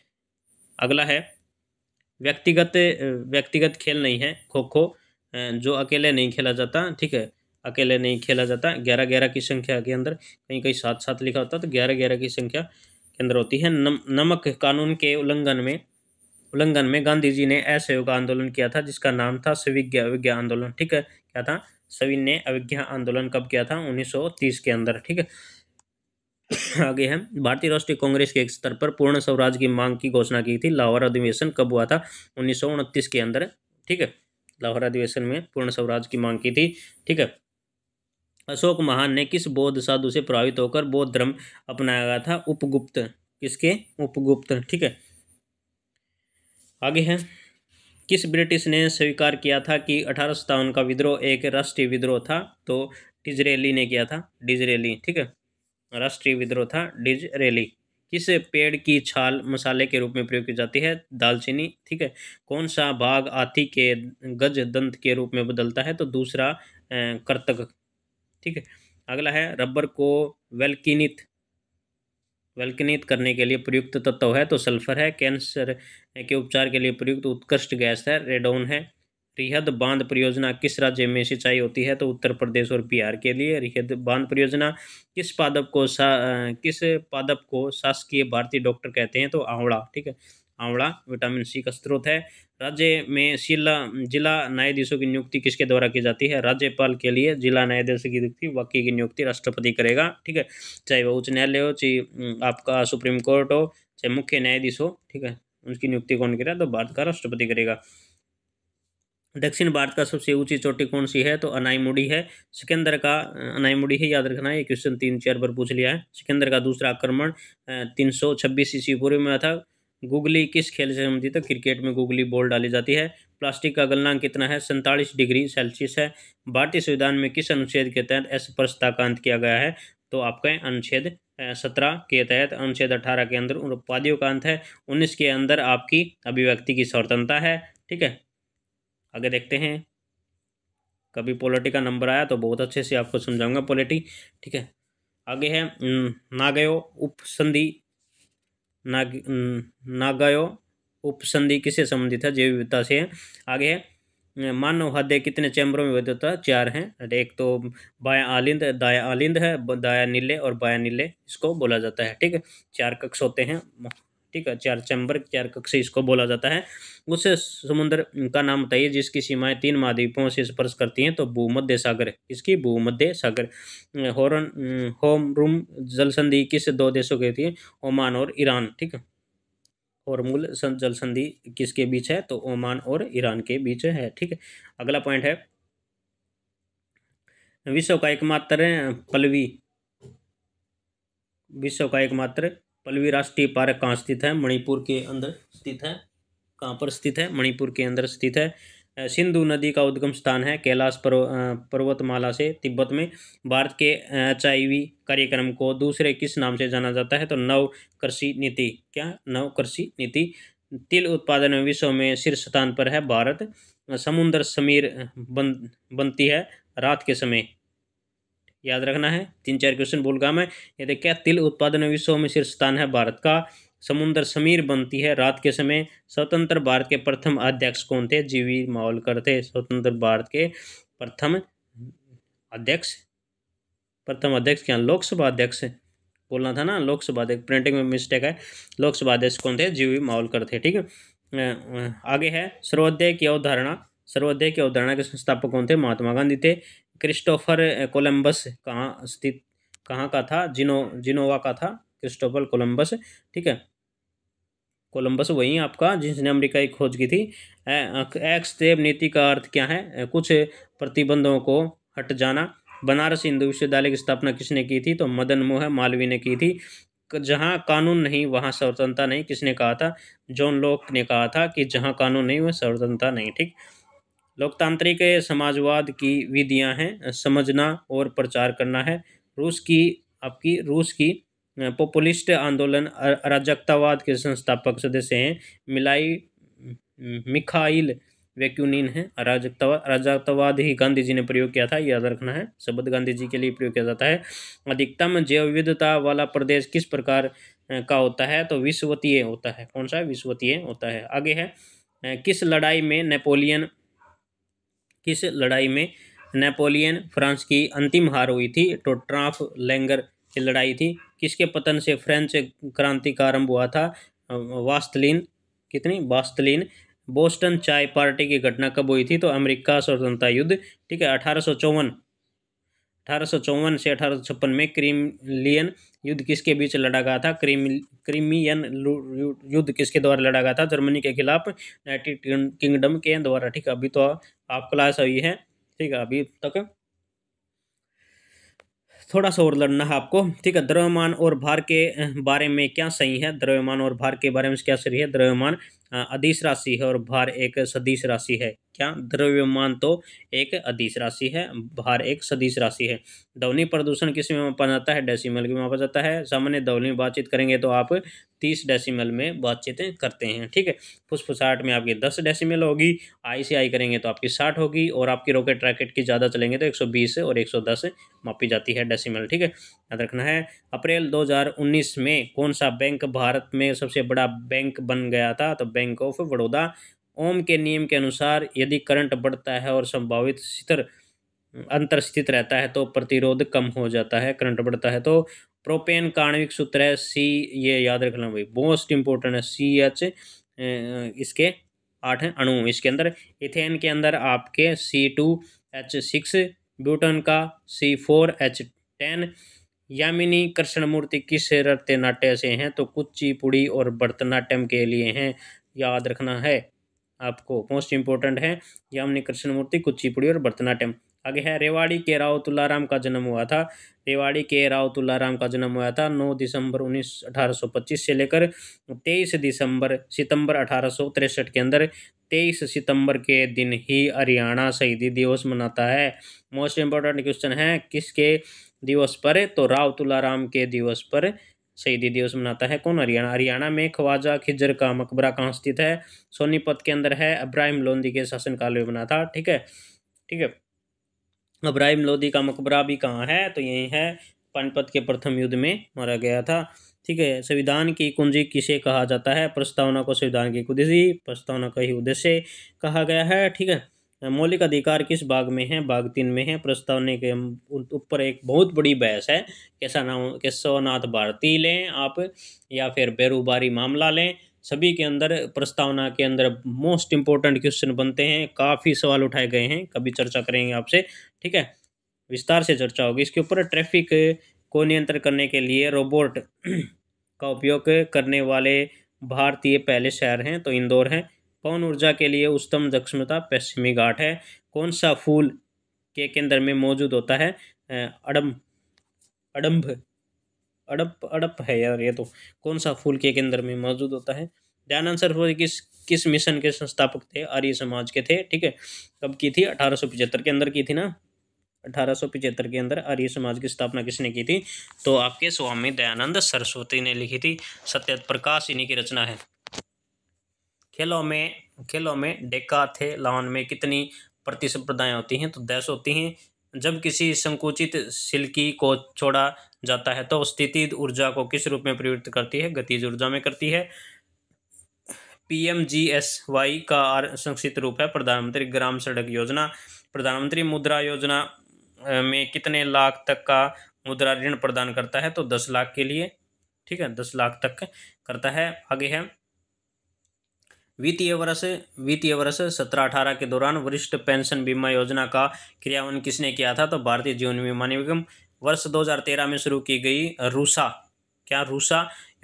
अगला है व्यक्तिगत खेल नहीं है खो खो, जो अकेले नहीं खेला जाता। ठीक है, अकेले नहीं खेला जाता। 11-11 की संख्या के अंदर, कहीं कहीं 7-7 लिखा होता, तो 11-11 की संख्या के अंदर होती है। नमक कानून के उल्लंघन में उल्लंघन में गांधी जी ने असहयोग आंदोलन किया था, जिसका नाम था अविज्ञा आंदोलन। ठीक है, क्या था? सविनय अवज्ञा आंदोलन कब किया था? 1930 के अंदर। ठीक है, आगे है, भारतीय राष्ट्रीय कांग्रेस के एक स्तर पर पूर्ण स्वराज की मांग की घोषणा की थी। लाहौर अधिवेशन कब हुआ था? 1929 के अंदर। ठीक है, लाहौर अधिवेशन में पूर्ण स्वराज की मांग की थी। ठीक है, अशोक महान ने किस बौद्ध साधु से प्रभावित होकर बौद्ध धर्म अपनाया था? उपगुप्त। किसके? उपगुप्त। ठीक है, आगे है, किस ब्रिटिश ने स्वीकार किया था कि 1857 का विद्रोह एक राष्ट्रीय विद्रोह था? तो डिजरेली ने किया था, डिजरेली। ठीक है, राष्ट्रीय विद्रोह था डिजरेली। किस पेड़ की छाल मसाले के रूप में प्रयोग की जाती है? दालचीनी। ठीक है, कौन सा भाग हाथी के गज दंत के रूप में बदलता है? तो दूसरा कर्तक। ठीक है, अगला है, रबर को वल्कनित करने के लिए प्रयुक्त तत्व है? तो सल्फर है। कैंसर के उपचार के लिए प्रयुक्त उत्कृष्ट गैस है? रेडोन है। रिहद बांध परियोजना किस राज्य में सिंचाई होती है? तो उत्तर प्रदेश और बिहार के लिए रिहद बांध परियोजना। किस पादप को शासकीय भारतीय डॉक्टर कहते हैं? तो आंवला। ठीक है, आंवला विटामिन सी का स्रोत है। राज्य में जिला न्यायाधीशों की नियुक्ति किसके द्वारा की जाती है? राज्यपाल के लिए जिला न्यायाधीश की नियुक्ति, बाकी की नियुक्ति राष्ट्रपति करेगा। ठीक है, चाहे वो उच्च न्यायालय हो, चाहे आपका सुप्रीम कोर्ट हो, चाहे मुख्य न्यायाधीश हो। ठीक है, उनकी नियुक्ति कौन करेगा? तो भारत का राष्ट्रपति करेगा। दक्षिण भारत का सबसे ऊंची चोटी कौन सी है? तो अनाईमुड़ी है। सिकंदर का अनाईमुड़ी है, याद रखना है, ये क्वेश्चन 3-4 बार पूछ लिया है। सिकंदर का दूसरा आक्रमण 326 ईस्वी पूर्व में था। गुगली किस खेल से संबंधित है? क्रिकेट में गुगली बॉल डाली जाती है। प्लास्टिक का गलनांक कितना है? 47 डिग्री सेल्सियस है। भारतीय संविधान में किस अनुच्छेद के तहत अस्पृश्यता का अंत किया गया है? तो आपका अनुच्छेद 17 के तहत। अनुच्छेद 18 के अंदर उपाधियों का अंत है। 19 के अंदर आपकी अभिव्यक्ति की स्वतंत्रता है। ठीक है, आगे देखते हैं, कभी पॉलिटी का नंबर आया तो बहुत अच्छे से आपको समझाऊंगा पॉलिटी। ठीक है, आगे है, नागयो उपसंधि नागयो उपसंधि किससे संबंधित है? जैव विविधता से है। आगे है, मानव हृदय कितने चैम्बरों में विभक्त होता है? 4 हैं। एक तो बायां आलिंद, दायां आलिंद है, दायां नीले और बायां नीले इसको बोला जाता है। ठीक है, 4 कक्ष होते हैं। ठीक है, 4 चैम्बर, 4 कक्ष इसको बोला जाता है। उस समुद्र का नाम बताइए जिसकी सीमाएं 3 महाद्वीपों से स्पर्श करती हैं? तो भूमध्य सागर। इसकी भूमध्य सागर। होमरूम जल संधि किस 2 देशों की थी? ओमान और ईरान। ठीक है, होर्मुल जल संधि किसके बीच है? तो ओमान और ईरान के बीच है। ठीक है, अगला पॉइंट है, विश्व का एकमात्र पल्लवी राष्ट्रीय पार्क कहाँ स्थित है? मणिपुर के अंदर स्थित है। कहाँ पर स्थित है? मणिपुर के अंदर स्थित है। सिंधु नदी का उद्गम स्थान है कैलाश पर्वतमाला से तिब्बत में। भारत के HIV कार्यक्रम को दूसरे किस नाम से जाना जाता है? तो नव कृषि नीति। क्या? नव कृषि नीति। तिल उत्पादन में विश्व में शीर्ष स्थान पर है भारत। समुद्र समीर बनती है रात के समय, याद रखना है। 3-4 क्वेश्चन भूल गया मैं। ये देखिए, तिल उत्पादन में विश्व में शीर्ष स्थान है भारत का। समुद्र समीर बनती है रात के समय। स्वतंत्र भारत के प्रथम अध्यक्ष कौन थे? जीवी मावलकर थे स्वतंत्र भारत के प्रथम अध्यक्ष। क्या? लोकसभा अध्यक्ष बोलना था ना, लोकसभा अध्यक्ष, प्रिंटिंग में मिस्टेक है। लोकसभा अध्यक्ष कौन थे? जीवी मावलकर थे। ठीक है, आगे है, सर्वोदय की अवधारणा के संस्थापक कौन थे? महात्मा गांधी थे। क्रिस्टोफर कोलंबस कहाँ का था? जिनोवा का था क्रिस्टोफर कोलंबस। ठीक है, कोलंबस वही आपका जिसने अमेरिका की खोज की थी। एक्सदेव नीति का अर्थ क्या है? कुछ प्रतिबंधों को हट जाना। बनारस हिंदू विश्वविद्यालय की स्थापना किसने की थी? तो मदन मोहन मालवीय ने की थी। जहाँ कानून नहीं वहाँ स्वतंत्रता नहीं, किसने कहा था? जॉन लॉक ने कहा था कि जहाँ कानून नहीं वहाँ स्वतंत्रता नहीं। ठीक, लोकतांत्रिक समाजवाद की विधियां हैं समझना और प्रचार करना है। रूस की पॉपुलिस्ट आंदोलन अराजकतावाद के संस्थापक सदस्य हैं मिखाइल वेक्यूनिन है। अराजकतावाद ही गांधी जी ने प्रयोग किया था, याद रखना है, शब्द गांधी जी के लिए प्रयोग किया जाता है। अधिकतम जैव विविधता वाला प्रदेश किस प्रकार का होता है? तो विषुवतीय होता है। कौन सा? विषुवतीय होता है। आगे है, किस लड़ाई में नेपोलियन फ्रांस की अंतिम हार हुई थी? तो ट्राफलगर की लड़ाई थी। किसके पतन से फ्रेंच क्रांति का आरंभ हुआ था? वास्तलिन कितनी बास्तलीन। बोस्टन चाय पार्टी की घटना कब हुई थी? तो अमेरिका स्वतंत्रता युद्ध, ठीक है, 1854 से 1856 में क्रीमियन युद्ध किसके बीच लड़ा गया था? क्रीमियन युद्ध किसके द्वारा लड़ा गया था? जर्मनी के खिलाफ यूनाइटेड किंगडम के द्वारा, ठीक है। अभी तो आप क्लास हुई है, ठीक है, अभी तक थोड़ा सा और लड़ना है आपको, ठीक है। द्रव्यमान और भार के बारे में क्या सही है? द्रव्यमान और भार के बारे में क्या सही है? द्रव्यमान अदिश राशि है और भार एक सदिश राशि है। क्या? द्रव्यमान तो एक अदिश राशि है, भार एक सदिश राशि है। ध्वनि प्रदूषण किस में मापा जाता है? डेसिमल में मापा जाता है। सामान्य ध्वनि में बातचीत करेंगे तो आप 30 डेसिमल में बातचीत करते हैं, ठीक है। फुसफुसाहट में आपकी 10 डेसिमल होगी। आई से आई करेंगे तो आपकी 60 होगी, और आपकी रॉकेट रैकेट की ज़्यादा चलेंगे तो 120 और 110 मापी जाती है डेसिमल, ठीक है, याद रखना है। अप्रैल 2019 में कौन सा बैंक भारत में सबसे बड़ा बैंक बन गया था? तो बैंक ऑफ बड़ौदा। ओम के नियम के अनुसार यदि करंट बढ़ता है और संभावित अंतर स्थित रहता है तो प्रतिरोध कम हो जाता है। करंट बढ़ता है तो प्रोपेन का आणविक सूत्र है सी, ये याद रखना भाई, मोस्ट इंपोर्टेंट है, CH। इसके 8 अणु इसके अंदर। इथेन के अंदर आपके C2H6, ब्यूटन का C4H10। यामिनी कृष्णमूर्ति किस नृत्य नाट्य से हैं? तो कुचिपुड़ी और भरतनाट्यम के लिए हैं, याद रखना है आपको, मोस्ट इंपोर्टेंट है। यामिनी कृष्णमूर्ति, कुचिपुड़ी और भरतनाट्यम। आगे है, रेवाड़ी के राव तुलाराम का जन्म हुआ था। रेवाड़ी के राव तुलाराम का जन्म हुआ था 9 दिसंबर 1825 से लेकर 23 सितंबर 1863 के अंदर। 23 सितंबर के दिन ही हरियाणा शहीदी दिवस मनाता है। मोस्ट इंपोर्टेंट क्वेश्चन है, किसके दिवस पर? तो राव तुलाराम के दिवस पर शहीदी दिवस मनाता है कौन? हरियाणा। हरियाणा में ख्वाजा खिजर का मकबरा कहाँ स्थित है? सोनीपत के अंदर है। इब्राहिम लोदी के शासनकाल में बना था, ठीक है, ठीक है। इब्राहिम लोदी का मकबरा भी कहाँ है? तो यही है, पानीपत के प्रथम युद्ध में मारा गया था, ठीक है। संविधान की कुंजी किसे कहा जाता है? प्रस्तावना को संविधान की कुंजी, प्रस्तावना का ही उद्देश्य कहा गया है, ठीक है। मौलिक अधिकार किस भाग में है? भाग 3 में है। प्रस्तावना के ऊपर एक बहुत बड़ी बहस है, केशवनाथ भारती लें आप या फिर बेरूबारी मामला लें, सभी के अंदर प्रस्तावना के अंदर मोस्ट इंपोर्टेंट क्वेश्चन बनते हैं, काफ़ी सवाल उठाए गए हैं, कभी चर्चा करेंगे आपसे, ठीक है, विस्तार से चर्चा होगी इसके ऊपर। ट्रैफिक को नियंत्रण करने के लिए रोबोट का उपयोग करने वाले भारतीय पहले शहर हैं तो इंदौर हैं। पवन ऊर्जा के लिए उच्चतम दक्षता पश्चिमी घाट है। कौन सा फूल के केंद्र में मौजूद होता है? अडम्भ अडम्भ अड़प अड़प है यार ये तो। कौन सा फूल के केंद्र में मौजूद होता है? दयानंद सरस्वती किस मिशन के संस्थापक थे? आर्य समाज के थे, ठीक है। कब की थी? 1875 के अंदर की थी ना। 1875 के अंदर आर्य समाज की स्थापना किसने की थी? तो आपके स्वामी दयानंद सरस्वती ने लिखी थी। सत्य प्रकाश इन्हीं की रचना है। खेलों में डेकाथलॉन में कितनी प्रतिस्पर्धाएं होती हैं? तो 10 होती हैं। जब किसी संकुचित सिल्की को छोड़ा जाता है तो स्थितिज ऊर्जा को किस रूप में प्रवृत्त करती है? गतिज ऊर्जा में करती है। PMGSY का संक्षिप्त रूप है प्रधानमंत्री ग्राम सड़क योजना। प्रधानमंत्री मुद्रा योजना में कितने लाख तक का मुद्रा ऋण प्रदान करता है? तो 10 लाख के लिए, ठीक है, 10 लाख तक करता है। आगे है, वित्तीय वर्ष 17-18 के दौरान वरिष्ठ पेंशन बीमा योजना का क्रियान्वयन किसने किया था? तो भारतीय जीवन बीमा निगम। वर्ष 2013 में शुरू की गई रूसा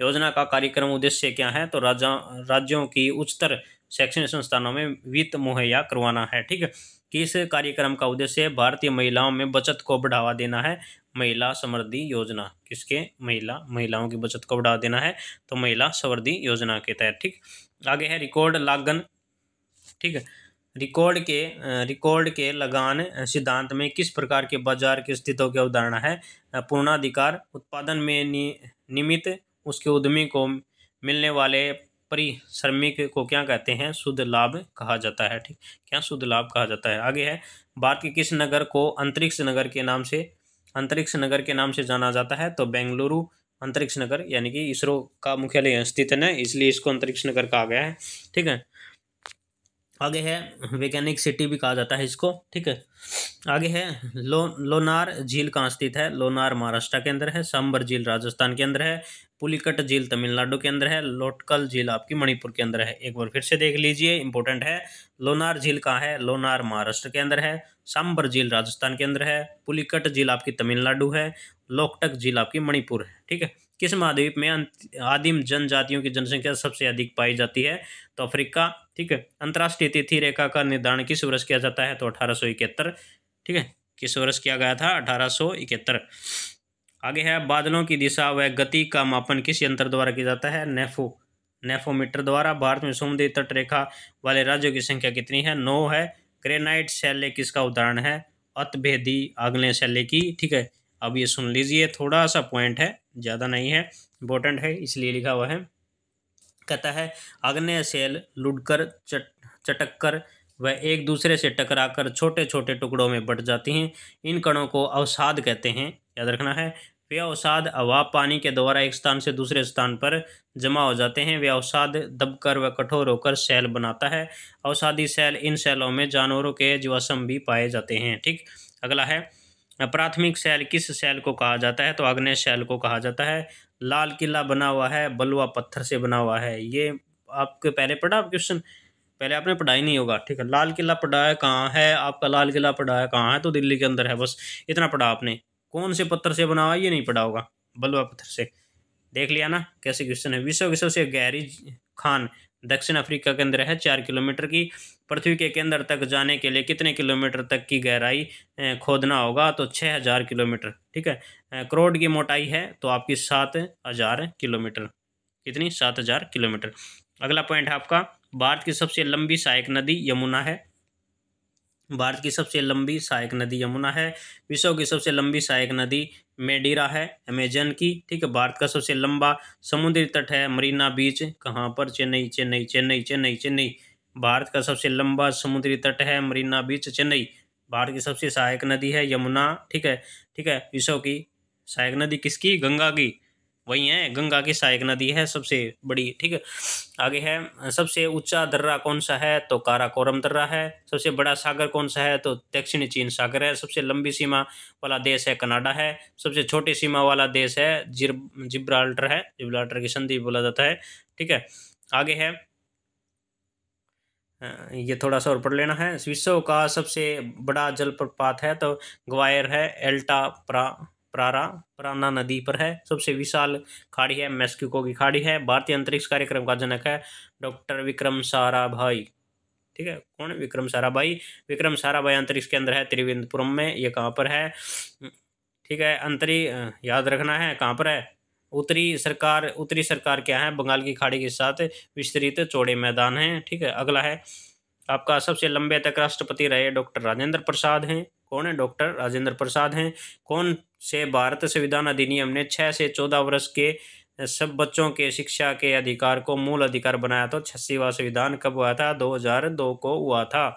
योजना का कार्यक्रम उद्देश्य क्या है? तो राज्यों की उच्चतर शैक्षणिक संस्थानों में वित्त मुहैया करवाना है, ठीक है। किस कार्यक्रम का उद्देश्य भारतीय महिलाओं में बचत को बढ़ावा देना है? महिला समृद्धि योजना। किसके? महिलाओं की बचत को बढ़ावा देना है तो महिला समृद्धि योजना के तहत, ठीक। आगे है रिकॉर्ड लागन, ठीक है। रिकॉर्ड के लगान सिद्धांत में किस प्रकार के बाजार की स्थितियों की अवधारणा है? पूर्णाधिकार। उत्पादन में निमित्त उसके उद्यमी को मिलने वाले परिश्रमिक को क्या कहते हैं? शुद्ध लाभ कहा जाता है, ठीक। क्या? शुद्ध लाभ कहा जाता है। आगे है, भारत के किस नगर को अंतरिक्ष नगर के नाम से जाना जाता है? तो बेंगलुरु अंतरिक्ष नगर, यानी कि इसरो का मुख्यालय स्थित है ना, इसलिए इसको अंतरिक्ष नगर कहा गया है, ठीक है। आगे है वैज्ञानिक सिटी भी कहा जाता है इसको, ठीक है। आगे है लोनार झील कहाँ स्थित है? लोनार महाराष्ट्र के अंदर है। सांबर झील राजस्थान के अंदर है। पुलिकट झील तमिलनाडु के अंदर है। लोटकल झील आपकी मणिपुर के अंदर है। एक बार फिर से देख लीजिए, इंपॉर्टेंट है। लोनार झील कहाँ है? लोनार महाराष्ट्र के अंदर है। सांबर झील राजस्थान के अंदर है। पुलिकट झील आपकी तमिलनाडु है। लोकटक झील आपकी मणिपुर है, ठीक है। किस महाद्वीप में आदिम जनजातियों की जनसंख्या सबसे अधिक पाई जाती है? तो अफ्रीका, ठीक है। अंतर्राष्ट्रीय तिथि रेखा का निर्धारण किस वर्ष किया जाता है? तो 1871, ठीक है। किस वर्ष किया गया था? 1871। आगे है बादलों की दिशा व गति का मापन किस यंत्र द्वारा किया जाता है? नेफोमीटर द्वारा। भारत में समुद्री तट रेखा वाले राज्यों की संख्या कितनी है? 9 है। ग्रेनाइट शैल्य किसका उदाहरण है? अतभेदी आग्नेय शैल्य की, ठीक है। अब ये सुन लीजिए, थोड़ा सा पॉइंट है, ज़्यादा नहीं है, इंपॉर्टेंट है इसलिए लिखा हुआ है। कहता है आग्नेय शैल लुढ़कर चटककर व एक दूसरे से टकराकर छोटे छोटे टुकड़ों में बंट जाती हैं। इन कणों को अवसाद कहते हैं, याद रखना है। वे अवसाद हवा पानी के द्वारा एक स्थान से दूसरे स्थान पर जमा हो जाते हैं। वे अवसाद दबकर व कठोर होकर शैल बनाता है। अवसादी शैल, इन शैलों में जानवरों के जीवाश्म भी पाए जाते हैं, ठीक। अगला है प्राथमिक शैल किस शैल को कहा जाता है? तो आग्नेय शैल को कहा जाता है। लाल किला बना हुआ है, बलुआ पत्थर से बना हुआ है। ये आपके पहले पढ़ा क्वेश्चन, पहले आपने पढ़ा ही नहीं होगा, ठीक है। लाल किला पढ़ा है कहाँ है आपका? लाल किला पढ़ा है कहाँ है? तो दिल्ली के अंदर है, बस इतना पढ़ा आपने। कौन से पत्थर से बना हुआ है ये नहीं पढ़ा होगा, बलुआ पत्थर से। देख लिया ना कैसे क्वेश्चन है। विश्व की सबसे गहरी खान दक्षिण अफ्रीका के अंदर है, 4 किलोमीटर की। पृथ्वी के केंद्र तक जाने के लिए कितने किलोमीटर तक की गहराई खोदना होगा? तो 6000 किलोमीटर, ठीक है। करोड़ की मोटाई है तो आपकी 7000 किलोमीटर। कितनी? 7000 किलोमीटर। अगला पॉइंट है आपका, भारत की सबसे लंबी सहायक नदी यमुना है। भारत की सबसे लंबी सहायक नदी यमुना है। विश्व की सबसे लंबी सहायक नदी मेडीरा है, अमेजन की, ठीक है। भारत का सबसे लंबा समुद्री तट है मरीना बीच, कहाँ पर? चेन्नई, चेन्नई, चेन्नई, चेन्नई, चेन्नई। भारत का सबसे लंबा समुद्री तट है मरीना बीच, चेन्नई। भारत की सबसे सहायक नदी है यमुना, ठीक है, ठीक है। विश्व की सहायक नदी किसकी? गंगा की, वही है, गंगा की सहायक नदी है सबसे बड़ी, ठीक है। आगे है सबसे ऊंचा दर्रा कौन सा है? तो काराकोरम दर्रा है। सबसे बड़ा सागर कौन सा है? तो दक्षिणी चीन सागर है। सबसे लंबी सीमा वाला देश है कनाडा है। सबसे छोटी सीमा वाला देश है जिब्राल्टर है, जिब्राल्टर की संधि बोला जाता है, ठीक है। आगे है ये थोड़ा सा और पढ़ लेना है। विश्व का सबसे बड़ा जलप्रपात है तो ग्वायर है, एल्टा प्रारा प्राना नदी पर है। सबसे विशाल खाड़ी है, मेक्सिको की खाड़ी है। भारतीय अंतरिक्ष कार्यक्रम का जनक है डॉक्टर विक्रम साराभाई, ठीक है। कौन? विक्रम साराभाई। विक्रम साराभाई अंतरिक्ष के अंदर है त्रिवेंद्रपुरम में। ये कहाँ पर है? ठीक है। याद रखना है कहाँ पर है। उत्तरी सरकार क्या है? बंगाल की खाड़ी के साथ विस्तृत चौड़े मैदान हैं, ठीक है। अगला है आपका सबसे लंबे तक राष्ट्रपति रहे डॉक्टर राजेंद्र प्रसाद हैं। कौन है? डॉक्टर राजेंद्र प्रसाद हैं। कौन से भारत संविधान अधिनियम ने 6 से 14 वर्ष के सब बच्चों के शिक्षा के अधिकार को मूल अधिकार बनाया? तो 86वां संविधान कब हुआ था? 2002 को हुआ था,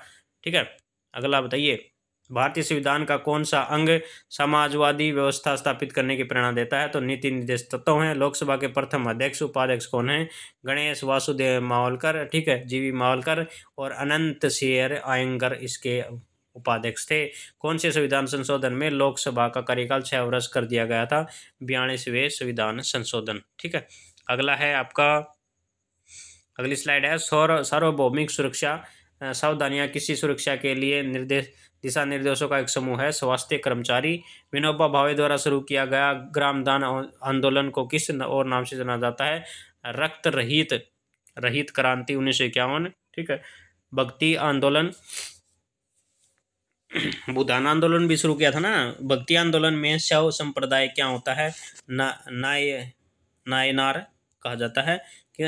ठीक है। अगला बताइए, भारतीय संविधान का कौन सा अंग समाजवादी व्यवस्था स्थापित करने की प्रेरणा देता है? तो नीति निर्देश तत्व हैं। लोकसभा के प्रथम अध्यक्ष उपाध्यक्ष कौन है? गणेश वासुदेव मावलकर, ठीक है, जीवी मावलकर और अनंत शेर आयंगर इसके उपाध्यक्ष थे। कौन से संविधान संशोधन में लोकसभा का कार्यकाल 6 वर्ष कर दिया गया था? 42वें संविधान संशोधन, ठीक है। अगला है आपका, अगली स्लाइड है सार्वभौमिक सुरक्षा सावधानियां किसी सुरक्षा के लिए दिशा निर्देशों का एक समूह है। स्वास्थ्य कर्मचारी। विनोबा भावे द्वारा शुरू किया गया ग्रामदान आंदोलन को किस और नाम से जाना जाता है? रक्त रहित क्रांति 1951, ठीक है। भक्ति आंदोलन, भूदान आंदोलन भी शुरू किया था ना। भक्ति आंदोलन में शैव संप्रदाय क्या होता है? नायनार कहा जाता है।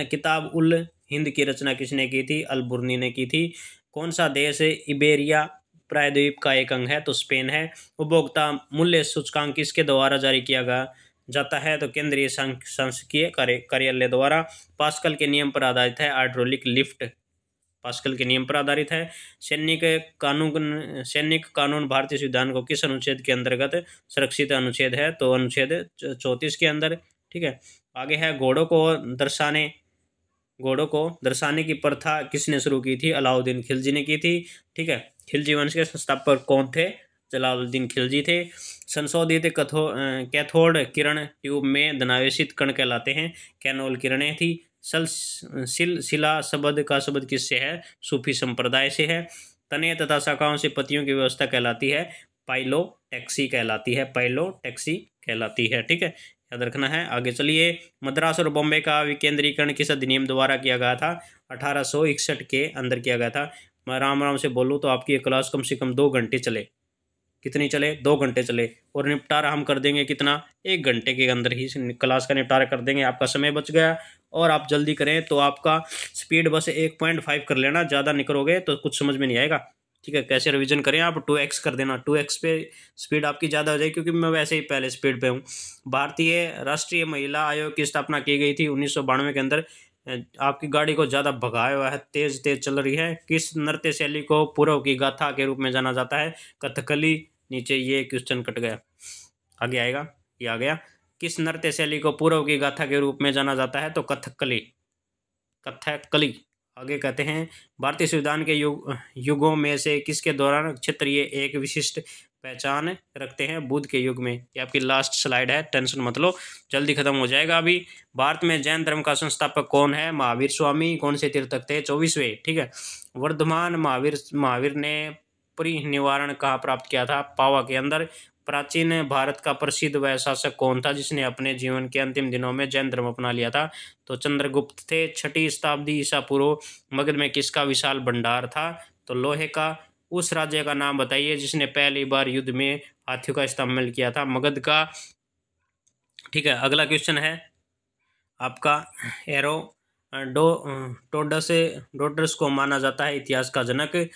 किताब उल हिंद की रचना किसने की थी? अल-बुर्नी ने की थी। कौन सा देश इबेरिया प्रायद्वीप का एक अंग है? तो स्पेन है। उपभोक्ता मूल्य सूचकांक किसके द्वारा जारी किया गया जाता है? तो केंद्रीय सांख्यिकीय कार्यालय द्वारा। पास्कल के नियम पर आधारित है हाइड्रोलिक लिफ्ट, पास्कल के नियम पर आधारित है। सैनिक कानून भारतीय संविधान को किस अनुच्छेद के अंतर्गत सुरक्षित अनुच्छेद है? तो अनुच्छेद 34 के अंदर, ठीक है। आगे है घोड़ों को दर्शाने घोड़ों को दर्शाने की प्रथा किसने शुरू की थी? अलाउद्दीन खिलजी ने की थी। ठीक है, खिलजी वंश के संस्थापक कौन थे? जलालुद्दीन खिलजी थे। संशोधित कैथोड किरण ट्यूब में धनावेशित कण कहलाते हैं। कैनोल किरणें थी। सिलसिला शब्द का शब्द किससे है? सूफी संप्रदाय से है। तने तथा शाखाओं से पत्तियों की व्यवस्था कहलाती है। पाइलोटैक्सी कहलाती है। पाइलोटैक्सी कहलाती है। ठीक है, याद रखना है। आगे चलिए, मद्रास और बॉम्बे का विकेंद्रीकरण किस अधिनियम द्वारा किया गया था? 1861 के अंदर किया गया था। मैं राम राम से बोलूँ तो आपकी ये क्लास कम से कम 2 घंटे चले। कितनी चले? 2 घंटे चले। और निपटारा हम कर देंगे कितना? 1 घंटे के अंदर ही क्लास का निपटारा कर देंगे। आपका समय बच गया। और आप जल्दी करें तो आपका स्पीड बस 1.5 कर लेना, ज़्यादा नहीं करोगे तो कुछ समझ में नहीं आएगा। ठीक है, कैसे रिवीजन करें आप? 2x कर देना। 2x पे स्पीड आपकी ज़्यादा हो जाएगी, क्योंकि मैं वैसे ही पहले स्पीड पे हूँ। भारतीय राष्ट्रीय महिला आयोग की स्थापना की गई थी 1992 के अंदर। आपकी गाड़ी को ज़्यादा भगाया हुआ है, तेज तेज चल रही है। किस नृत्य शैली को पूर्व की गाथा के रूप में जाना जाता है? कथकली। नीचे ये क्वेश्चन कट गया, आगे आएगा, ये आ गया। किस नृत्य शैली को पूर्व की गाथा के रूप में जाना जाता है? तो कथकली। कथकली। आगे कहते हैं, भारतीय संविधान के युगों में से किसके दौरान क्षेत्रीय एक विशिष्ट पहचान रखते हैं? बुद्ध के युग में। ये आपकी लास्ट स्लाइड है, टेंशन मत लो, जल्दी खत्म हो जाएगा अभी। भारत में जैन धर्म का संस्थापक कौन है? महावीर स्वामी। कौन से तीर्थक थे? 24वें। ठीक है, वर्धमान महावीर ने परिनिर्वाण कहाँ प्राप्त किया था? पावा के अंदर। प्राचीन भारत का प्रसिद्ध वह शासक कौन था जिसने अपने जीवन के अंतिम दिनों में जैन धर्म अपना लिया था? तो चंद्रगुप्त थे। 6वीं शताब्दी ईसा पूर्व। मगध में किसका विशाल भंडार था? तो लोहे का। उस राज्य का नाम बताइए जिसने पहली बार युद्ध में हाथियों का इस्तेमाल किया था? मगध का। ठीक है, अगला क्वेश्चन है आपका एरो डोडस को माना जाता है इतिहास का जनक।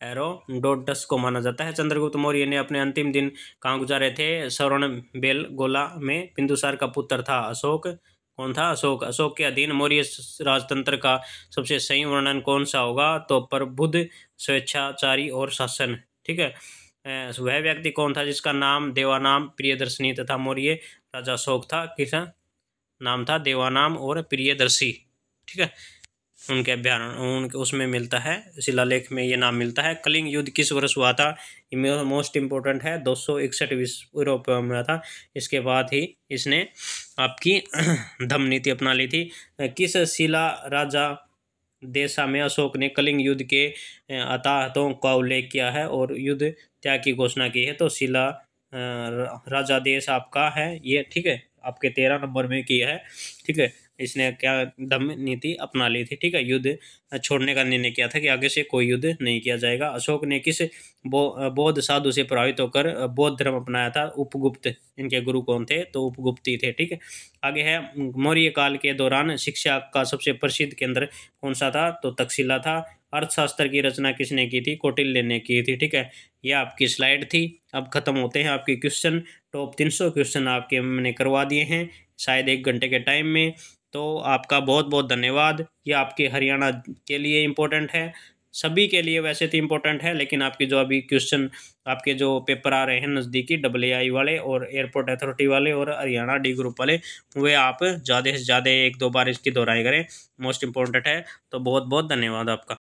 एरोडोटस को माना जाता है। चंद्रगुप्त मौर्य ने अपने अंतिम दिन कहाँ गुजारे थे? श्रवणबेलगोला में। बिंदुसार का पुत्र था अशोक। कौन था? अशोक। अशोक के अधीन मौर्य राजतंत्र का सबसे सही वर्णन कौन सा होगा? तो प्रबुद्ध, स्वेच्छाचारी और शासन। ठीक है, वह व्यक्ति कौन था जिसका नाम देवानाम, प्रियदर्शनी तथा मौर्य राजा अशोक था? किसका नाम था? देवानाम और प्रियदर्शी। ठीक है, उनके अभ्यारण्य उनके उसमें मिलता है, शिलालेख में ये नाम मिलता है। कलिंग युद्ध किस वर्ष हुआ था? मोस्ट इम्पोर्टेंट है, 261 यूरोप में हुआ था। इसके बाद ही इसने आपकी धम्म नीति अपना ली थी। किस शिला राजा देशा में अशोक ने कलिंग युद्ध के अताहतों का उल्लेख किया है और युद्ध त्याग की घोषणा की है? तो शिला राजा देश आपका है ये। ठीक है, आपके 13 नंबर में किया है। ठीक है, इसने क्या धम्म नीति अपना ली थी? ठीक है, युद्ध छोड़ने का निर्णय किया था कि आगे से कोई युद्ध नहीं किया जाएगा। अशोक ने किस बौद्ध साधु से प्रभावित होकर बौद्ध धर्म अपनाया था? उपगुप्त। इनके गुरु कौन थे? तो उपगुप्त ही थे। ठीक है, आगे है, मौर्य काल के दौरान शिक्षा का सबसे प्रसिद्ध केंद्र कौन सा था? तो तक्षशिला था। अर्थशास्त्र की रचना किसने की थी? कौटिल्य ने की थी। ठीक है, यह आपकी स्लाइड थी। अब खत्म होते हैं आपके क्वेश्चन। टॉप 300 क्वेश्चन आपके मैंने करवा दिए हैं शायद 1 घंटे के टाइम में। तो आपका बहुत बहुत धन्यवाद। ये आपके हरियाणा के लिए इम्पोर्टेंट है, सभी के लिए वैसे तो इम्पोर्टेंट है, लेकिन आपके जो अभी क्वेश्चन आपके जो पेपर आ रहे हैं नज़दीकी AA वाले और एयरपोर्ट अथॉरिटी वाले और हरियाणा D ग्रुप वाले, वे आप ज़्यादा से ज़्यादा 1-2 बार इसकी दोहराई करें, मोस्ट इम्पोर्टेंट है। तो बहुत बहुत धन्यवाद आपका।